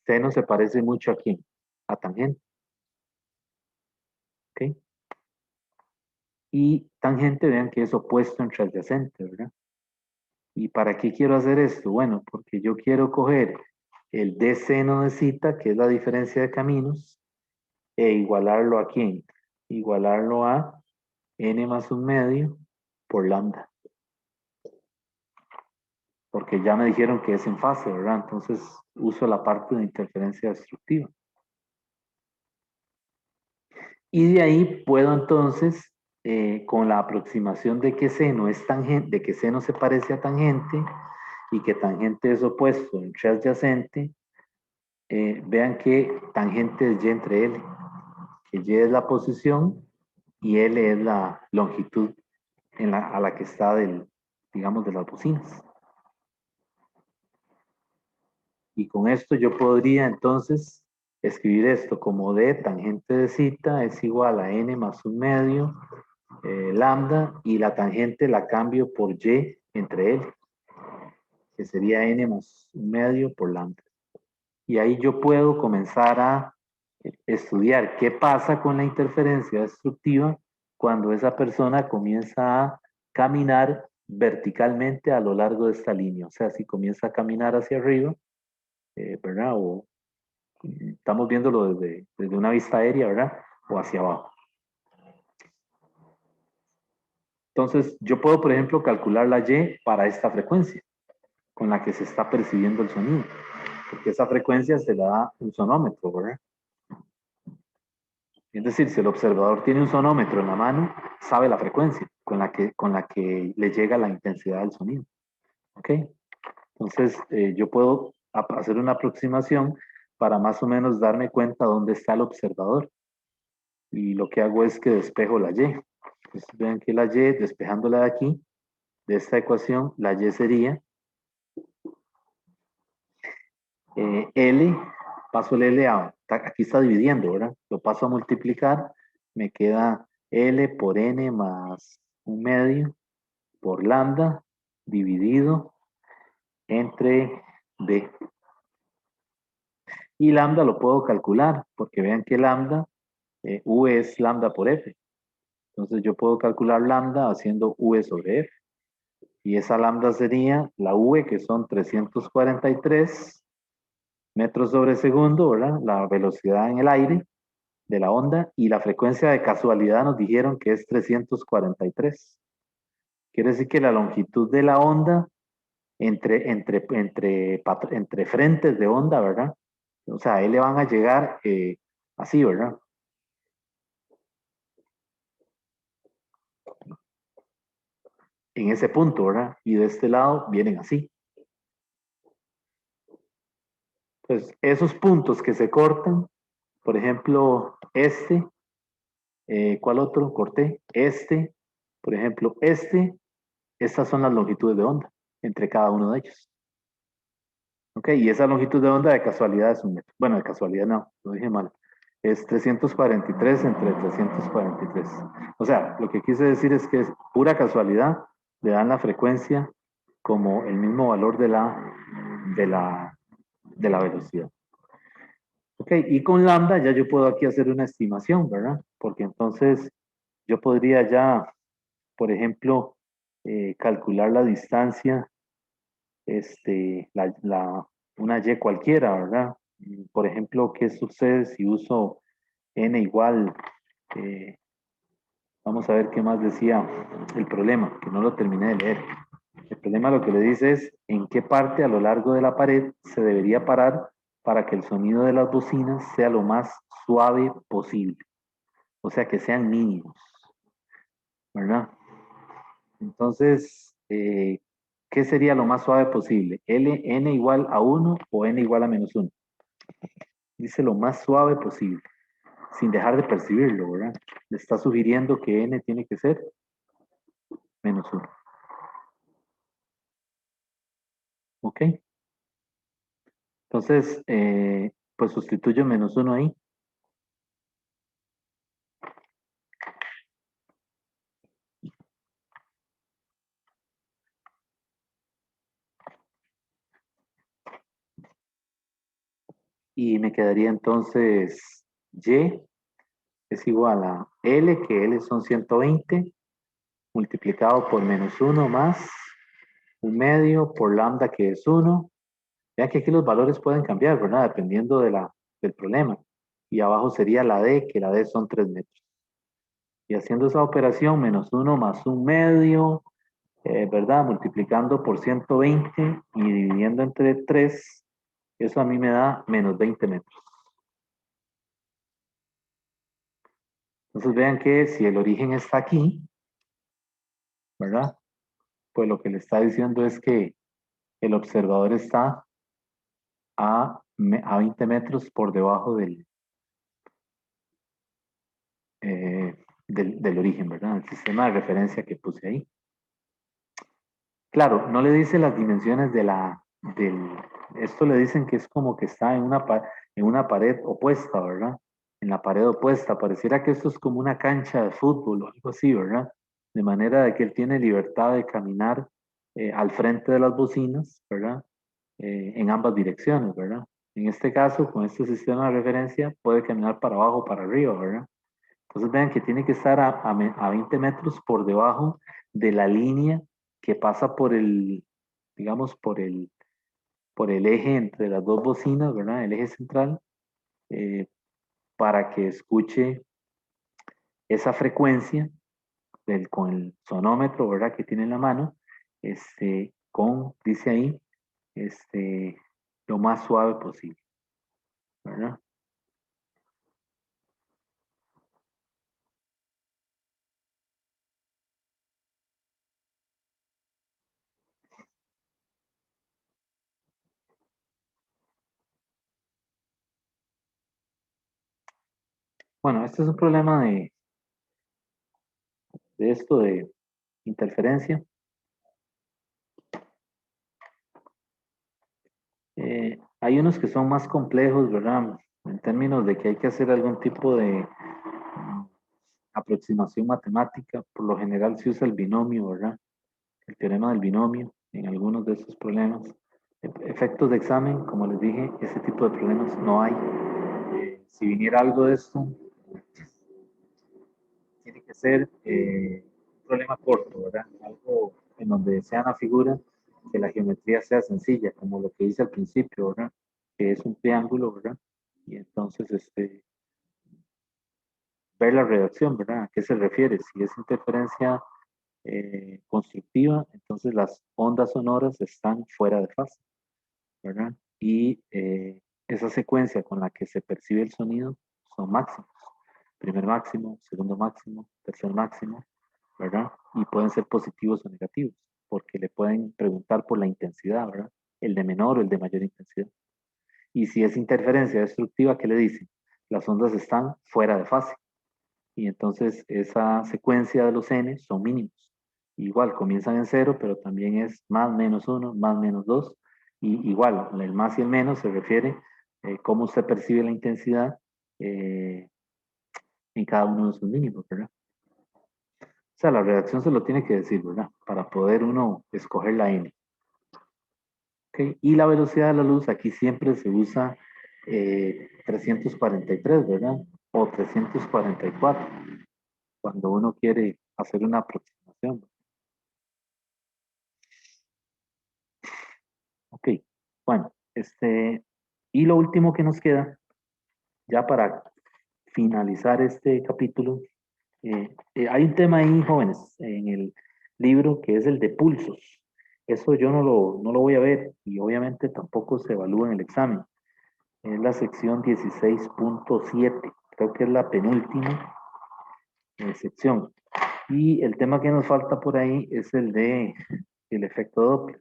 Seno se parece mucho a quién? A tangente. ¿Ok? Y tangente, vean que es opuesto entre adyacente, ¿verdad? ¿Y para qué quiero hacer esto? Bueno, porque yo quiero coger el d seno de zeta, que es la diferencia de caminos, e igualarlo a quién? Igualarlo a n más un medio por lambda. Porque ya me dijeron que es en fase, ¿verdad? Entonces uso la parte de interferencia destructiva. Y de ahí puedo entonces, con la aproximación de que seno es tangente, de que seno se parece a tangente y que tangente es opuesto entre adyacente, vean que tangente es y entre L, que y es la posición y L es la longitud a la que está digamos, de las bocinas. Y con esto yo podría entonces escribir esto como D tangente de zeta es igual a n más un medio lambda, y la tangente la cambio por y entre L, que sería n más un medio por lambda. Y ahí yo puedo comenzar a estudiar qué pasa con la interferencia destructiva cuando esa persona comienza a caminar verticalmente a lo largo de esta línea. O sea, si comienza a caminar hacia arriba, ¿verdad? O estamos viéndolo desde una vista aérea, ¿verdad? O hacia abajo. Entonces, yo puedo, por ejemplo, calcular la Y para esta frecuencia con la que se está percibiendo el sonido, porque esa frecuencia se la da un sonómetro, ¿verdad? Es decir, si el observador tiene un sonómetro en la mano, sabe la frecuencia con la que le llega la intensidad del sonido. ¿Ok? Entonces, yo puedo hacer una aproximación para más o menos darme cuenta dónde está el observador. Y lo que hago es que despejo la Y. Entonces, vean que la Y, despejándola de aquí, de esta ecuación, la Y sería L, paso el L a, aquí está dividiendo, ¿verdad? Lo paso a multiplicar, me queda L por N más un medio por lambda dividido entre D. Y lambda lo puedo calcular, porque vean que lambda, U es lambda por F. Entonces yo puedo calcular lambda haciendo V sobre F. Y esa lambda sería la V, que son 343 metros sobre segundo, ¿verdad? La velocidad en el aire de la onda, y la frecuencia de casualidad nos dijeron que es 343. Quiere decir que la longitud de la onda entre frentes de onda, ¿verdad? O sea, a él le van a llegar así, ¿verdad? En ese punto, ¿verdad? Y de este lado vienen así. Pues esos puntos que se cortan, por ejemplo, ¿cuál otro corté? Por ejemplo, estas son las longitudes de onda entre cada uno de ellos. ¿Ok? Y esa longitud de onda de casualidad es un metro. Bueno, de casualidad no, lo dije mal. Es 343 entre 343. O sea, lo que quise decir es que es pura casualidad, le dan la frecuencia como el mismo valor de la, de la velocidad. Ok, y con lambda ya yo puedo aquí hacer una estimación, ¿verdad? Porque entonces yo podría ya, por ejemplo, calcular la distancia, una y cualquiera, ¿verdad? Por ejemplo, ¿qué sucede si uso n igual? eh, Vamos a ver qué más decía el problema, que no lo terminé de leer. El problema lo que le dice es en qué parte a lo largo de la pared se debería parar para que el sonido de las bocinas sea lo más suave posible. O sea, que sean mínimos, ¿verdad? Entonces, ¿qué sería lo más suave posible? ¿N igual a 1 o N igual a menos 1? Dice lo más suave posible, sin dejar de percibirlo, ¿verdad? Le está sugiriendo que N tiene que ser menos 1. ¿Ok? Entonces, pues sustituyo menos 1 ahí. Y me quedaría entonces Y es igual a L, que L son 120, multiplicado por menos 1 más un medio por lambda, que es 1. Vean que aquí los valores pueden cambiar, ¿verdad? Dependiendo del problema. Y abajo sería la D, que la D son 3 metros. Y haciendo esa operación, menos 1 más un medio, ¿verdad? Multiplicando por 120 y dividiendo entre 3, eso a mí me da menos 20 metros. Entonces vean que si el origen está aquí, ¿verdad? Pues lo que le está diciendo es que el observador está a 20 metros por debajo del origen, ¿verdad? El sistema de referencia que puse ahí. Claro, no le dice las dimensiones esto le dicen que es como que está en una pared opuesta, ¿verdad? En la pared opuesta. Pareciera que esto es como una cancha de fútbol o algo así, ¿verdad? De manera de que él tiene libertad de caminar al frente de las bocinas, ¿verdad? En ambas direcciones, ¿verdad? En este caso, con este sistema de referencia, puede caminar para abajo o para arriba, ¿verdad? Entonces vean que tiene que estar a 20 metros por debajo de la línea que pasa digamos, por el eje entre las dos bocinas, ¿verdad? El eje central, eh, para que escuche esa frecuencia con el sonómetro, ¿verdad? Que tiene en la mano, dice ahí, lo más suave posible, ¿verdad? Bueno, este es un problema de esto de interferencia. Hay unos que son más complejos, ¿verdad? En términos de que hay que hacer algún tipo de aproximación matemática. Por lo general se usa el binomio, ¿verdad? El teorema del binomio en algunos de esos problemas. Efectos de examen, como les dije, ese tipo de problemas no hay. Si viniera algo de esto, tiene que ser un problema corto, ¿verdad? Algo en donde sea una figura que la geometría sea sencilla, como lo que hice al principio, ¿verdad? Que es un triángulo, ¿verdad? Y entonces, ver la redacción, ¿verdad? ¿A qué se refiere? Si es interferencia constructiva, entonces las ondas sonoras están fuera de fase, ¿verdad? Y esa secuencia con la que se percibe el sonido son máximos. Primer máximo, segundo máximo, tercer máximo, ¿verdad? Y pueden ser positivos o negativos, porque le pueden preguntar por la intensidad, ¿verdad? El de menor o el de mayor intensidad. Y si es interferencia destructiva, ¿qué le dicen? Las ondas están fuera de fase. Y entonces esa secuencia de los n son mínimos. Igual, comienzan en cero, pero también es más menos uno, más menos dos. Y igual, el más y el menos se refiere cómo usted percibe la intensidad eh, en cada uno de sus mínimos, ¿verdad? O sea, la redacción se lo tiene que decir, ¿verdad? Para poder uno escoger la n. ¿Okay? Y la velocidad de la luz, aquí siempre se usa 343, ¿verdad? O 344, cuando uno quiere hacer una aproximación. Ok, bueno, y lo último que nos queda, ya para finalizar este capítulo, hay un tema ahí, jóvenes, en el libro que es el de pulsos. Eso yo no lo voy a ver y obviamente tampoco se evalúa en el examen. Es la sección 16.7, creo que es la penúltima sección. Y el tema que nos falta por ahí es el de el efecto Doppler.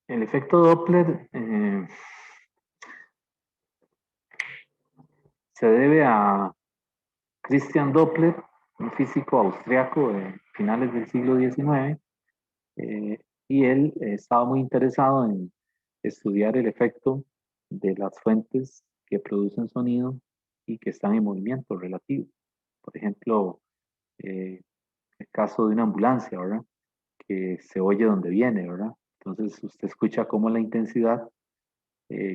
El efecto Doppler se debe a Christian Doppler, un físico austriaco de finales del siglo XIX, y él estaba muy interesado en estudiar el efecto de las fuentes que producen sonido y que están en movimiento relativo. Por ejemplo, el caso de una ambulancia, ¿verdad? Que se oye donde viene, ¿verdad? Entonces usted escucha cómo la intensidad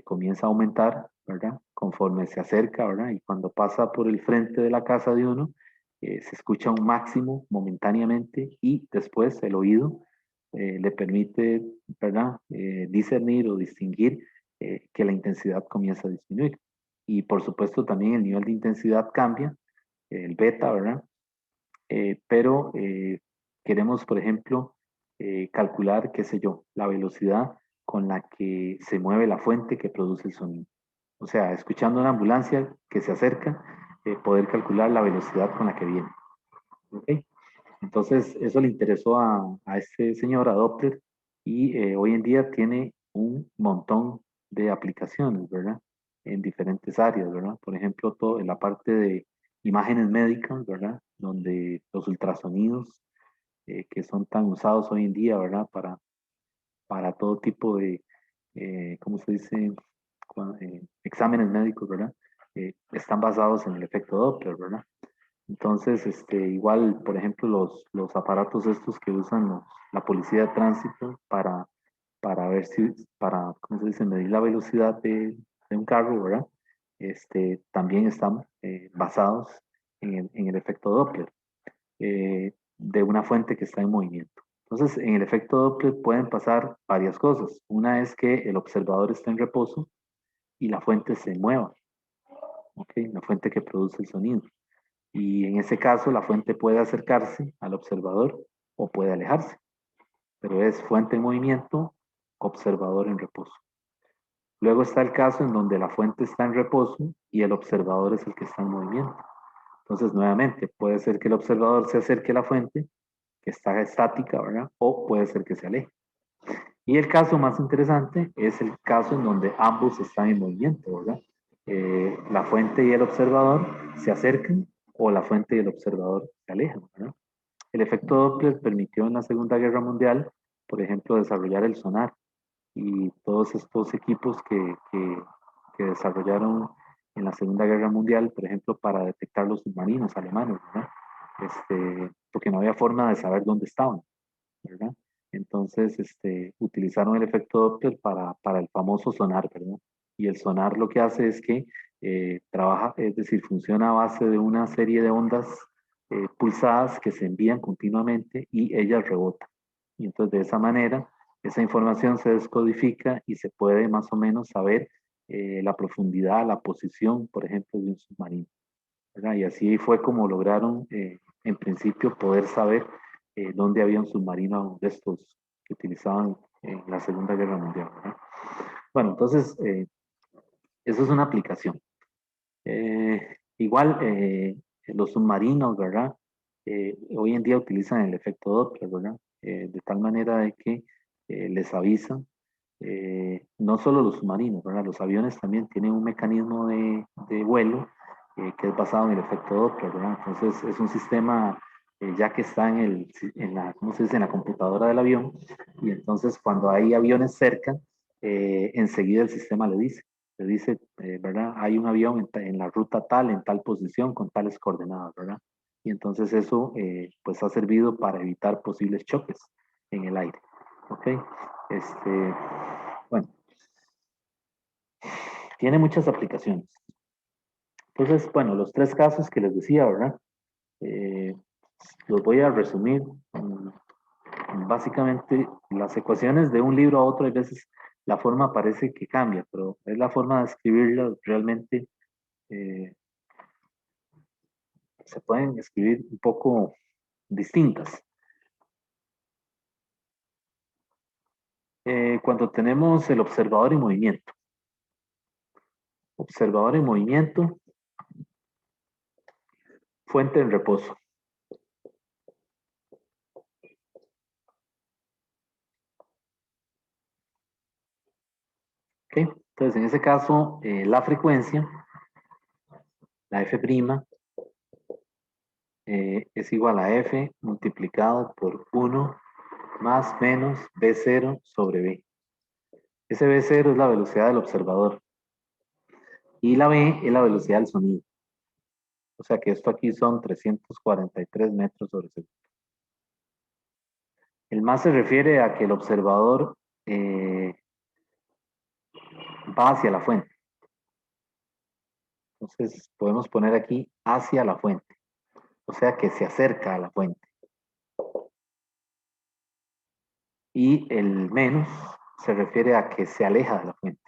comienza a aumentar, ¿verdad? Conforme se acerca, ¿verdad? Y cuando pasa por el frente de la casa de uno, se escucha un máximo momentáneamente y después el oído le permite, ¿verdad? Discernir o distinguir que la intensidad comienza a disminuir. Y por supuesto también el nivel de intensidad cambia, el beta, ¿verdad? Pero queremos, por ejemplo, calcular, qué sé yo, la velocidad con la que se mueve la fuente que produce el sonido. O sea, escuchando una ambulancia que se acerca, poder calcular la velocidad con la que viene. ¿Okay? Entonces, eso le interesó a este señor, a Doppler, y hoy en día tiene un montón de aplicaciones, ¿verdad? En diferentes áreas, ¿verdad? Por ejemplo, todo en la parte de imágenes médicas, ¿verdad? Donde los ultrasonidos que son tan usados hoy en día, ¿verdad? Para todo tipo de, ¿cómo se dice? Exámenes médicos, ¿verdad? Están basados en el efecto Doppler, ¿verdad? Entonces, igual, por ejemplo, los aparatos estos que usan la policía de tránsito para ver si, ¿cómo se dice? Medir la velocidad de un carro, ¿verdad? También están basados en el efecto Doppler. de una fuente que está en movimiento. Entonces, en el efecto Doppler pueden pasar varias cosas. Una es que el observador esté en reposo y la fuente se mueva, ¿ok? La fuente que produce el sonido. Y en ese caso, la fuente puede acercarse al observador o puede alejarse, pero es fuente en movimiento, observador en reposo. Luego está el caso en donde la fuente está en reposo y el observador es el que está en movimiento. Entonces, nuevamente, puede ser que el observador se acerque a la fuente, que está estática, ¿verdad? O puede ser que se aleje. Y el caso más interesante es el caso en donde ambos están en movimiento, ¿verdad? La fuente y el observador se acercan o la fuente y el observador se alejan, ¿verdad? El efecto Doppler permitió en la Segunda Guerra Mundial, por ejemplo, desarrollar el sonar y todos estos equipos que desarrollaron en la Segunda Guerra Mundial, por ejemplo, para detectar los submarinos alemanes, ¿verdad? Porque no había forma de saber dónde estaban, ¿verdad? Entonces, utilizaron el efecto Doppler para el famoso sonar, ¿verdad? Y el sonar lo que hace es que trabaja, es decir, funciona a base de una serie de ondas pulsadas que se envían continuamente y ellas rebotan. Y entonces de esa manera, esa información se descodifica y se puede más o menos saber la profundidad, la posición, por ejemplo, de un submarino, ¿verdad? Y así fue como lograron, en principio, poder saber dónde había un submarino de estos que utilizaban en la Segunda Guerra Mundial, ¿verdad? Bueno, entonces, eso es una aplicación. Igual, los submarinos, ¿verdad? Hoy en día utilizan el efecto Doppler, ¿verdad? De tal manera de que les avisan, no solo los submarinos, ¿verdad? Los aviones también tienen un mecanismo de vuelo que es basado en el efecto Doppler, ¿verdad? Entonces es un sistema ya que está en la, ¿cómo se dice? En la computadora del avión y entonces cuando hay aviones cerca, enseguida el sistema le dice, ¿verdad? Hay un avión en la ruta tal, en tal posición, con tales coordenadas, ¿verdad? Y entonces eso, pues, ha servido para evitar posibles choques en el aire, ¿ok? Bueno, tiene muchas aplicaciones. Entonces, bueno, los tres casos que les decía, ¿verdad? Eh, los voy a resumir. Básicamente, las ecuaciones de un libro a otro, a veces la forma parece que cambia, pero es la forma de escribirlas realmente. eh, Se pueden escribir un poco distintas. Cuando tenemos el observador en movimiento, fuente en reposo. ¿Okay? Entonces, en ese caso, la frecuencia, la f', es igual a f multiplicado por 1 más menos b0 sobre b. Ese b0 es la velocidad del observador y la b es la velocidad del sonido. O sea que esto aquí son 343 metros sobre segundo. El más se refiere a que el observador va hacia la fuente. Entonces podemos poner aquí hacia la fuente. O sea que se acerca a la fuente. Y el menos se refiere a que se aleja de la fuente.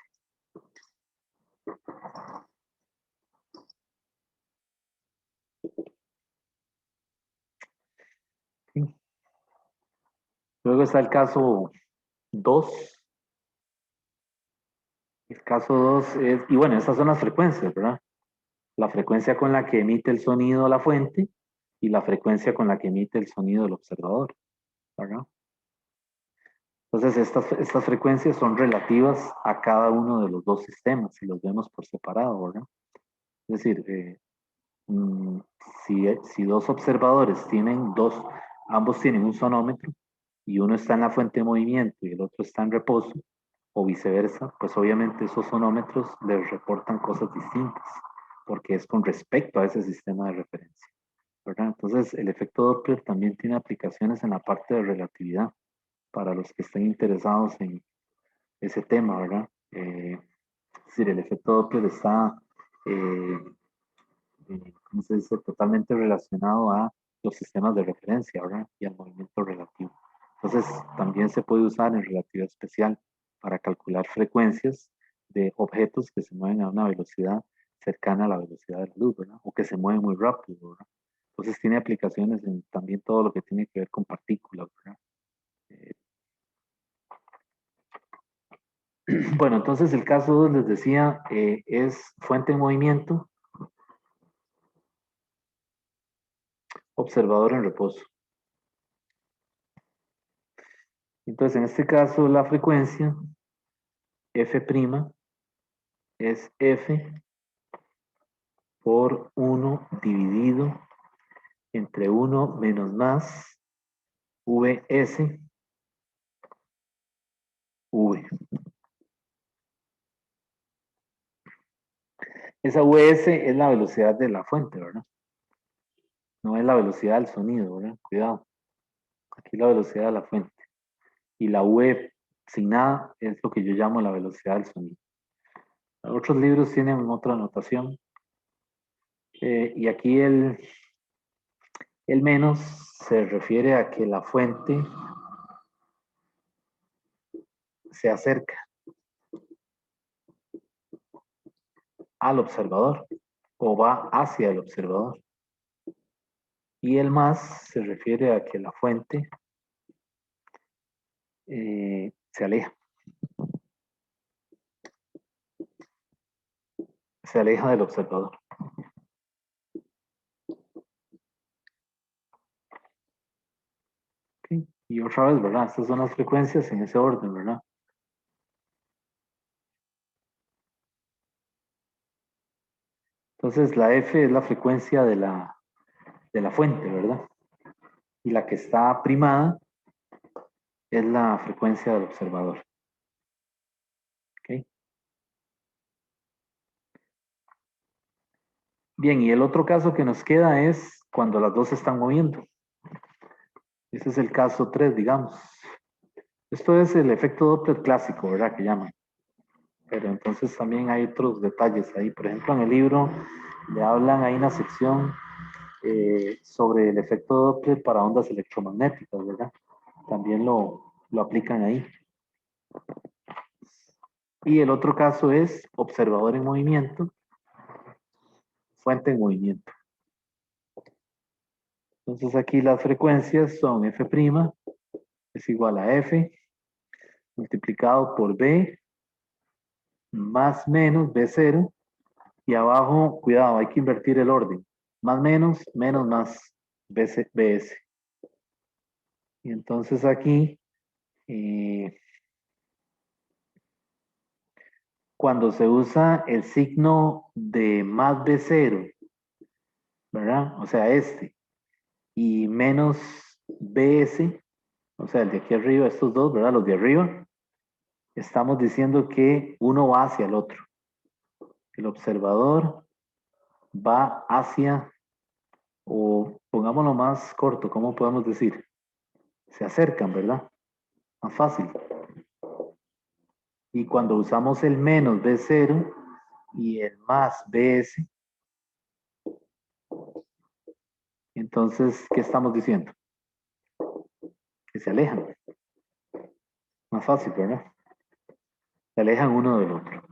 ¿Sí? Luego está el caso 2. El caso 2 es, y bueno, estas son las frecuencias, ¿verdad? La frecuencia con la que emite el sonido la fuente y la frecuencia con la que emite el sonido el observador, ¿verdad? Entonces, estas frecuencias son relativas a cada uno de los dos sistemas, si los vemos por separado, ¿verdad? Es decir, mm, si dos observadores ambos tienen un sonómetro y uno está en la fuente de movimiento y el otro está en reposo, o viceversa, pues obviamente esos sonómetros les reportan cosas distintas, porque es con respecto a ese sistema de referencia, ¿verdad? Entonces, el efecto Doppler también tiene aplicaciones en la parte de relatividad, para los que estén interesados en ese tema, ¿verdad? Es decir, el efecto Doppler está, ¿cómo se dice?, totalmente relacionado a los sistemas de referencia, ¿verdad? Y al movimiento relativo. Entonces, también se puede usar en relatividad especial para calcular frecuencias de objetos que se mueven a una velocidad cercana a la velocidad de la luz, ¿verdad? O que se mueven muy rápido, ¿verdad? Entonces, tiene aplicaciones en también todo lo que tiene que ver con partículas, ¿verdad? Bueno, entonces el caso 2 les decía, es fuente en movimiento, observador en reposo. Entonces, en este caso, la frecuencia F' es F por 1 dividido entre 1 menos más Vs V. Esa Vs es la velocidad de la fuente, ¿verdad? No es la velocidad del sonido, ¿verdad? Cuidado. Aquí la velocidad de la fuente. Y la V sin nada es lo que yo llamo la velocidad del sonido. Otros libros tienen otra notación. Y aquí el menos se refiere a que la fuente se acerca al observador o va hacia el observador. Y el más se refiere a que la fuente se aleja. Se aleja del observador. ¿Okay? Y otra vez, ¿verdad? Estas son las frecuencias en ese orden, ¿verdad? Entonces la F es la frecuencia de la fuente, ¿verdad? Y la que está primada es la frecuencia del observador. ¿Okay? Bien, y el otro caso que nos queda es cuando las dos se están moviendo. Ese es el caso 3, digamos. Esto es el efecto Doppler clásico, ¿verdad? Que llaman. Pero entonces también hay otros detalles ahí. Por ejemplo, en el libro le hablan, hay una sección sobre el efecto Doppler para ondas electromagnéticas, ¿verdad? También lo aplican ahí. Y el otro caso es observador en movimiento, fuente en movimiento. Entonces aquí las frecuencias son F' es igual a F multiplicado por B más menos B0 y abajo, cuidado, hay que invertir el orden. Más menos, menos más BS. Y entonces aquí, cuando se usa el signo de más B0, ¿verdad? O sea, y menos BS, o sea, el de aquí arriba, estos dos, ¿verdad? Los de arriba, estamos diciendo que uno va hacia el otro. El observador va hacia, o pongámoslo más corto, ¿cómo podemos decir? Se acercan, ¿verdad? Más fácil. Y cuando usamos el menos B0 y el más BS, entonces, ¿qué estamos diciendo? Que se alejan. Más fácil, ¿verdad? Se alejan uno del otro.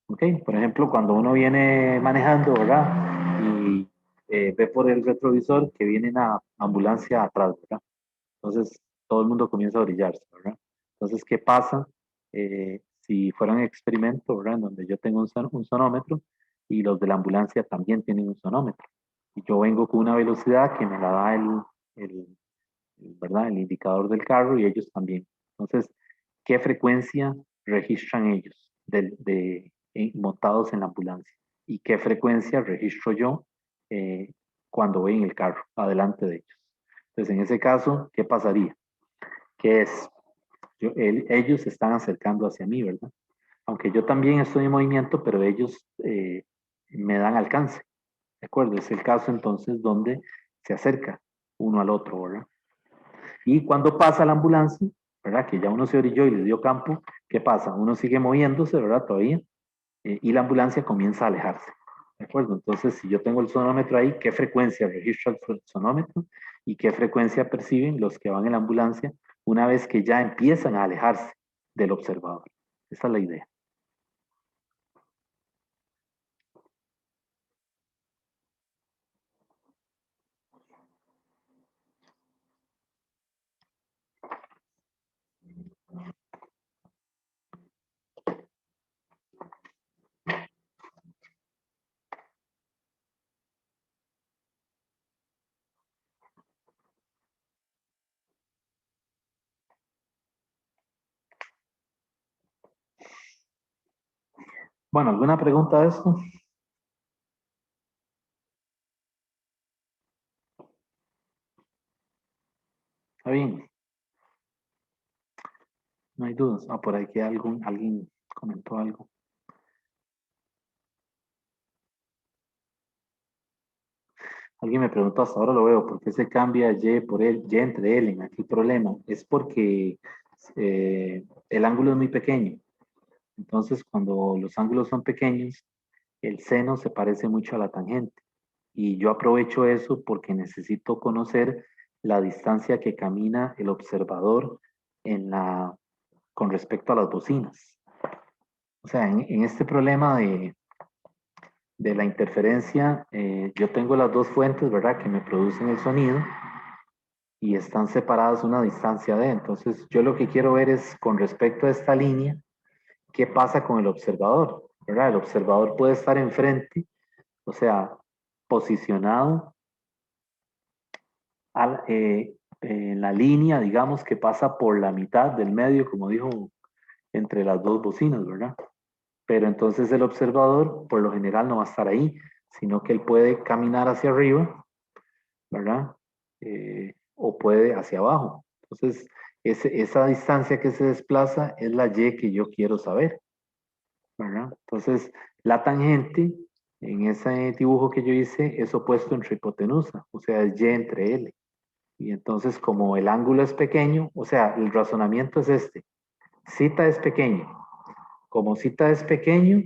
¿Ok? Por ejemplo, cuando uno viene manejando, ¿verdad? Y ve por el retrovisor que viene una ambulancia atrás, ¿verdad? Entonces, todo el mundo comienza a brillarse, ¿verdad? Entonces, ¿qué pasa si fuera un experimento, ¿verdad? En donde yo tengo un sonómetro y los de la ambulancia también tienen un sonómetro. Y yo vengo con una velocidad que me la da ¿verdad? El indicador del carro y ellos también. Entonces, ¿qué frecuencia registran ellos montados en la ambulancia? ¿Y qué frecuencia registro yo cuando voy en el carro, adelante de ellos? Entonces, en ese caso, ¿qué pasaría? Que es, ellos se están acercando hacia mí, ¿verdad? Aunque yo también estoy en movimiento, pero ellos me dan alcance. ¿De acuerdo? Es el caso entonces donde se acerca uno al otro, ¿verdad? Y cuando pasa la ambulancia, ¿verdad? Que ya uno se orilló y le dio campo, ¿qué pasa? Uno sigue moviéndose, ¿verdad? Todavía, y la ambulancia comienza a alejarse. ¿De acuerdo? Entonces, si yo tengo el sonómetro ahí, ¿qué frecuencia registra el sonómetro? ¿Y qué frecuencia perciben los que van en la ambulancia una vez que ya empiezan a alejarse del observador? Esa es la idea. Bueno, ¿alguna pregunta de esto? Está bien, no hay dudas. Ah, por ahí que alguien comentó algo. Alguien me preguntó, hasta ahora lo veo, ¿por qué se cambia Y por Y entre L? Aquí el problema es porque el ángulo es muy pequeño. Entonces, cuando los ángulos son pequeños, el seno se parece mucho a la tangente. Y yo aprovecho eso porque necesito conocer la distancia que camina el observador con respecto a las bocinas. O sea, en este problema de la interferencia, yo tengo las dos fuentes, ¿verdad?, que me producen el sonido y están separadas una distancia de. Entonces, yo lo que quiero ver es con respecto a esta línea, ¿qué pasa con el observador? ¿Verdad? El observador puede estar enfrente, o sea, posicionado en la línea, digamos, que pasa por la mitad del medio, como dijo, entre las dos bocinas, ¿verdad? Pero entonces el observador, por lo general, no va a estar ahí, sino que él puede caminar hacia arriba, ¿verdad? O puede hacia abajo. Entonces, esa distancia que se desplaza es la Y que yo quiero saber, ¿verdad? Entonces, la tangente en ese dibujo que yo hice es opuesto entre hipotenusa, o sea, es Y entre L. Y entonces, como el ángulo es pequeño, o sea, el razonamiento es este. Cita es pequeño. Como cita es pequeño,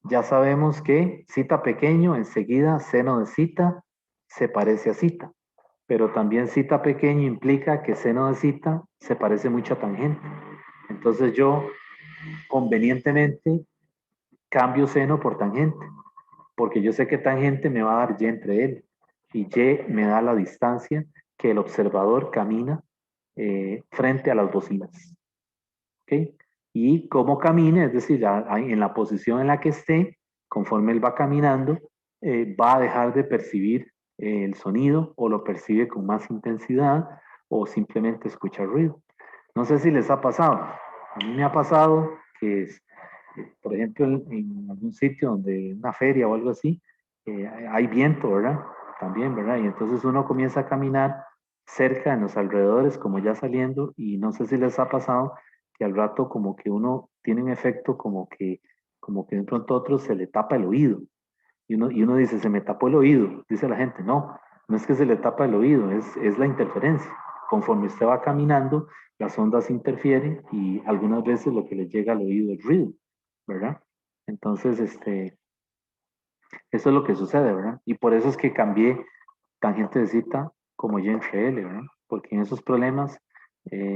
ya sabemos que cita pequeño, enseguida seno de cita se parece a cita. Pero también cita pequeño implica que seno de cita se parece mucho a tangente. Entonces yo convenientemente cambio seno por tangente, porque yo sé que tangente me va a dar Y entre él y Y me da la distancia que el observador camina frente a las bocinas. ¿Ok? Y cómo camine, es decir, en la posición en la que esté, conforme él va caminando, va a dejar de percibir el sonido o lo percibe con más intensidad o simplemente escucha ruido. No sé si les ha pasado. A mí me ha pasado que, por ejemplo, en algún sitio donde una feria o algo así, hay viento, ¿verdad? También, ¿verdad? Y entonces uno comienza a caminar cerca en los alrededores, como ya saliendo, y no sé si les ha pasado que al rato como que uno tiene un efecto como que de pronto a otro se le tapa el oído. Y uno dice, se me tapó el oído, dice la gente. No, no es que se le tapa el oído, es la interferencia. Conforme usted va caminando, las ondas interfieren y algunas veces lo que le llega al oído es ruido, ¿verdad? Entonces, eso es lo que sucede, ¿verdad? Y por eso es que cambié tangente de cita como Y entre L, ¿verdad? Porque en esos problemas,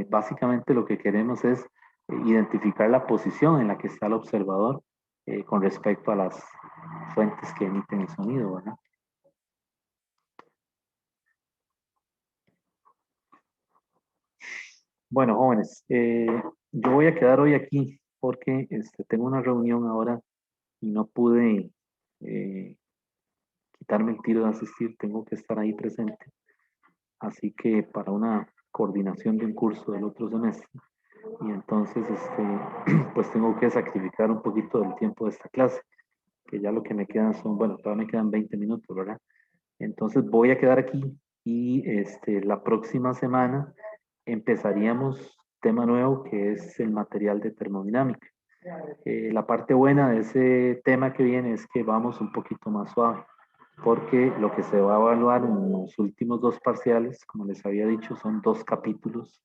básicamente lo que queremos es identificar la posición en la que está el observador con respecto a las fuentes que emiten el sonido, ¿verdad? Bueno, jóvenes, yo voy a quedar hoy aquí porque tengo una reunión ahora y no pude eh, quitarme el tiro de asistir, tengo que estar ahí presente. Así que para una coordinación de un curso del otro semestre, y entonces pues tengo que sacrificar un poquito del tiempo de esta clase, que ya lo que me quedan son, bueno, todavía me quedan 20 minutos, ¿verdad? Entonces voy a quedar aquí y la próxima semana empezaríamos tema nuevo que es el material de termodinámica. La parte buena de ese tema que viene es que vamos un poquito más suave, porque lo que se va a evaluar en los últimos dos parciales, como les había dicho, son 2 capítulos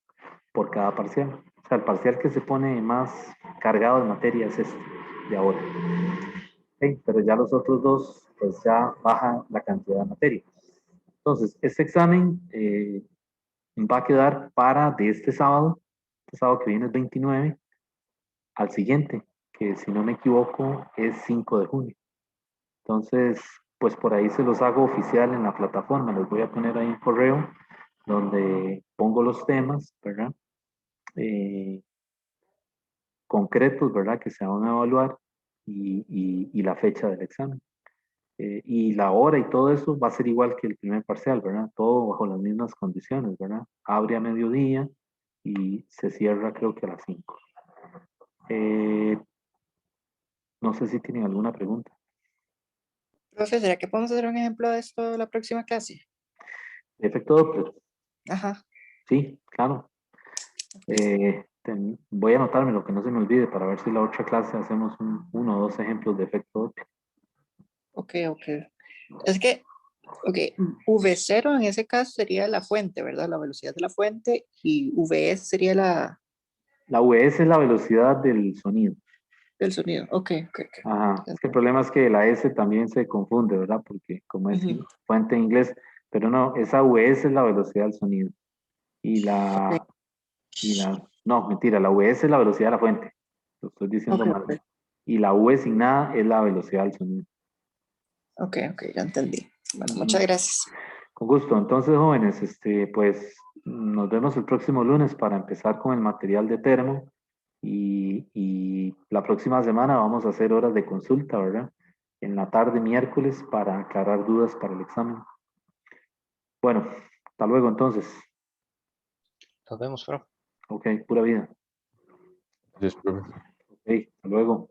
por cada parcial. O sea, el parcial que se pone más cargado de materia es este, de ahora. Okay, pero ya los otros dos pues ya baja la cantidad de materia. Entonces, este examen va a quedar para de este sábado que viene es 29, al siguiente, que si no me equivoco es 5 de junio. Entonces, pues por ahí se los hago oficial en la plataforma, les voy a poner ahí un correo donde pongo los temas, ¿verdad? Concretos, ¿verdad? Que se van a evaluar y la fecha del examen. Y la hora y todo eso va a ser igual que el primer parcial, ¿verdad? Todo bajo las mismas condiciones, ¿verdad? Abre a mediodía y se cierra creo que a las 5. No sé si tienen alguna pregunta. Profe, ¿será que podemos hacer un ejemplo de esto la próxima clase? Efecto Doppler, Ajá. sí, claro. Voy a anotarme lo que no se me olvide para ver si la otra clase hacemos uno o dos ejemplos de efecto Doppler. Ok. Es que, ok, V0 en ese caso sería la fuente, ¿verdad? La velocidad de la fuente y VS sería la La VS es la velocidad del sonido. del sonido. Ok. Ajá. Es que el problema es que la S también se confunde, ¿verdad? Porque como es Ujú, fuente en inglés, pero no, esa VS es la velocidad del sonido. Y ok, no, mentira, la VS es la velocidad de la fuente. Lo estoy diciendo mal. ok. Y la V sin nada es la velocidad del sonido. Ok, ya entendí. Bueno, muchas Ujú. gracias. Con gusto. Entonces, jóvenes, pues nos vemos el próximo lunes para empezar con el material de termo y la próxima semana vamos a hacer horas de consulta, ¿verdad? En la tarde, miércoles, para aclarar dudas para el examen. Bueno, hasta luego entonces. Nos vemos, profe. Ok, pura vida. Yes, profe. Ok, hasta luego.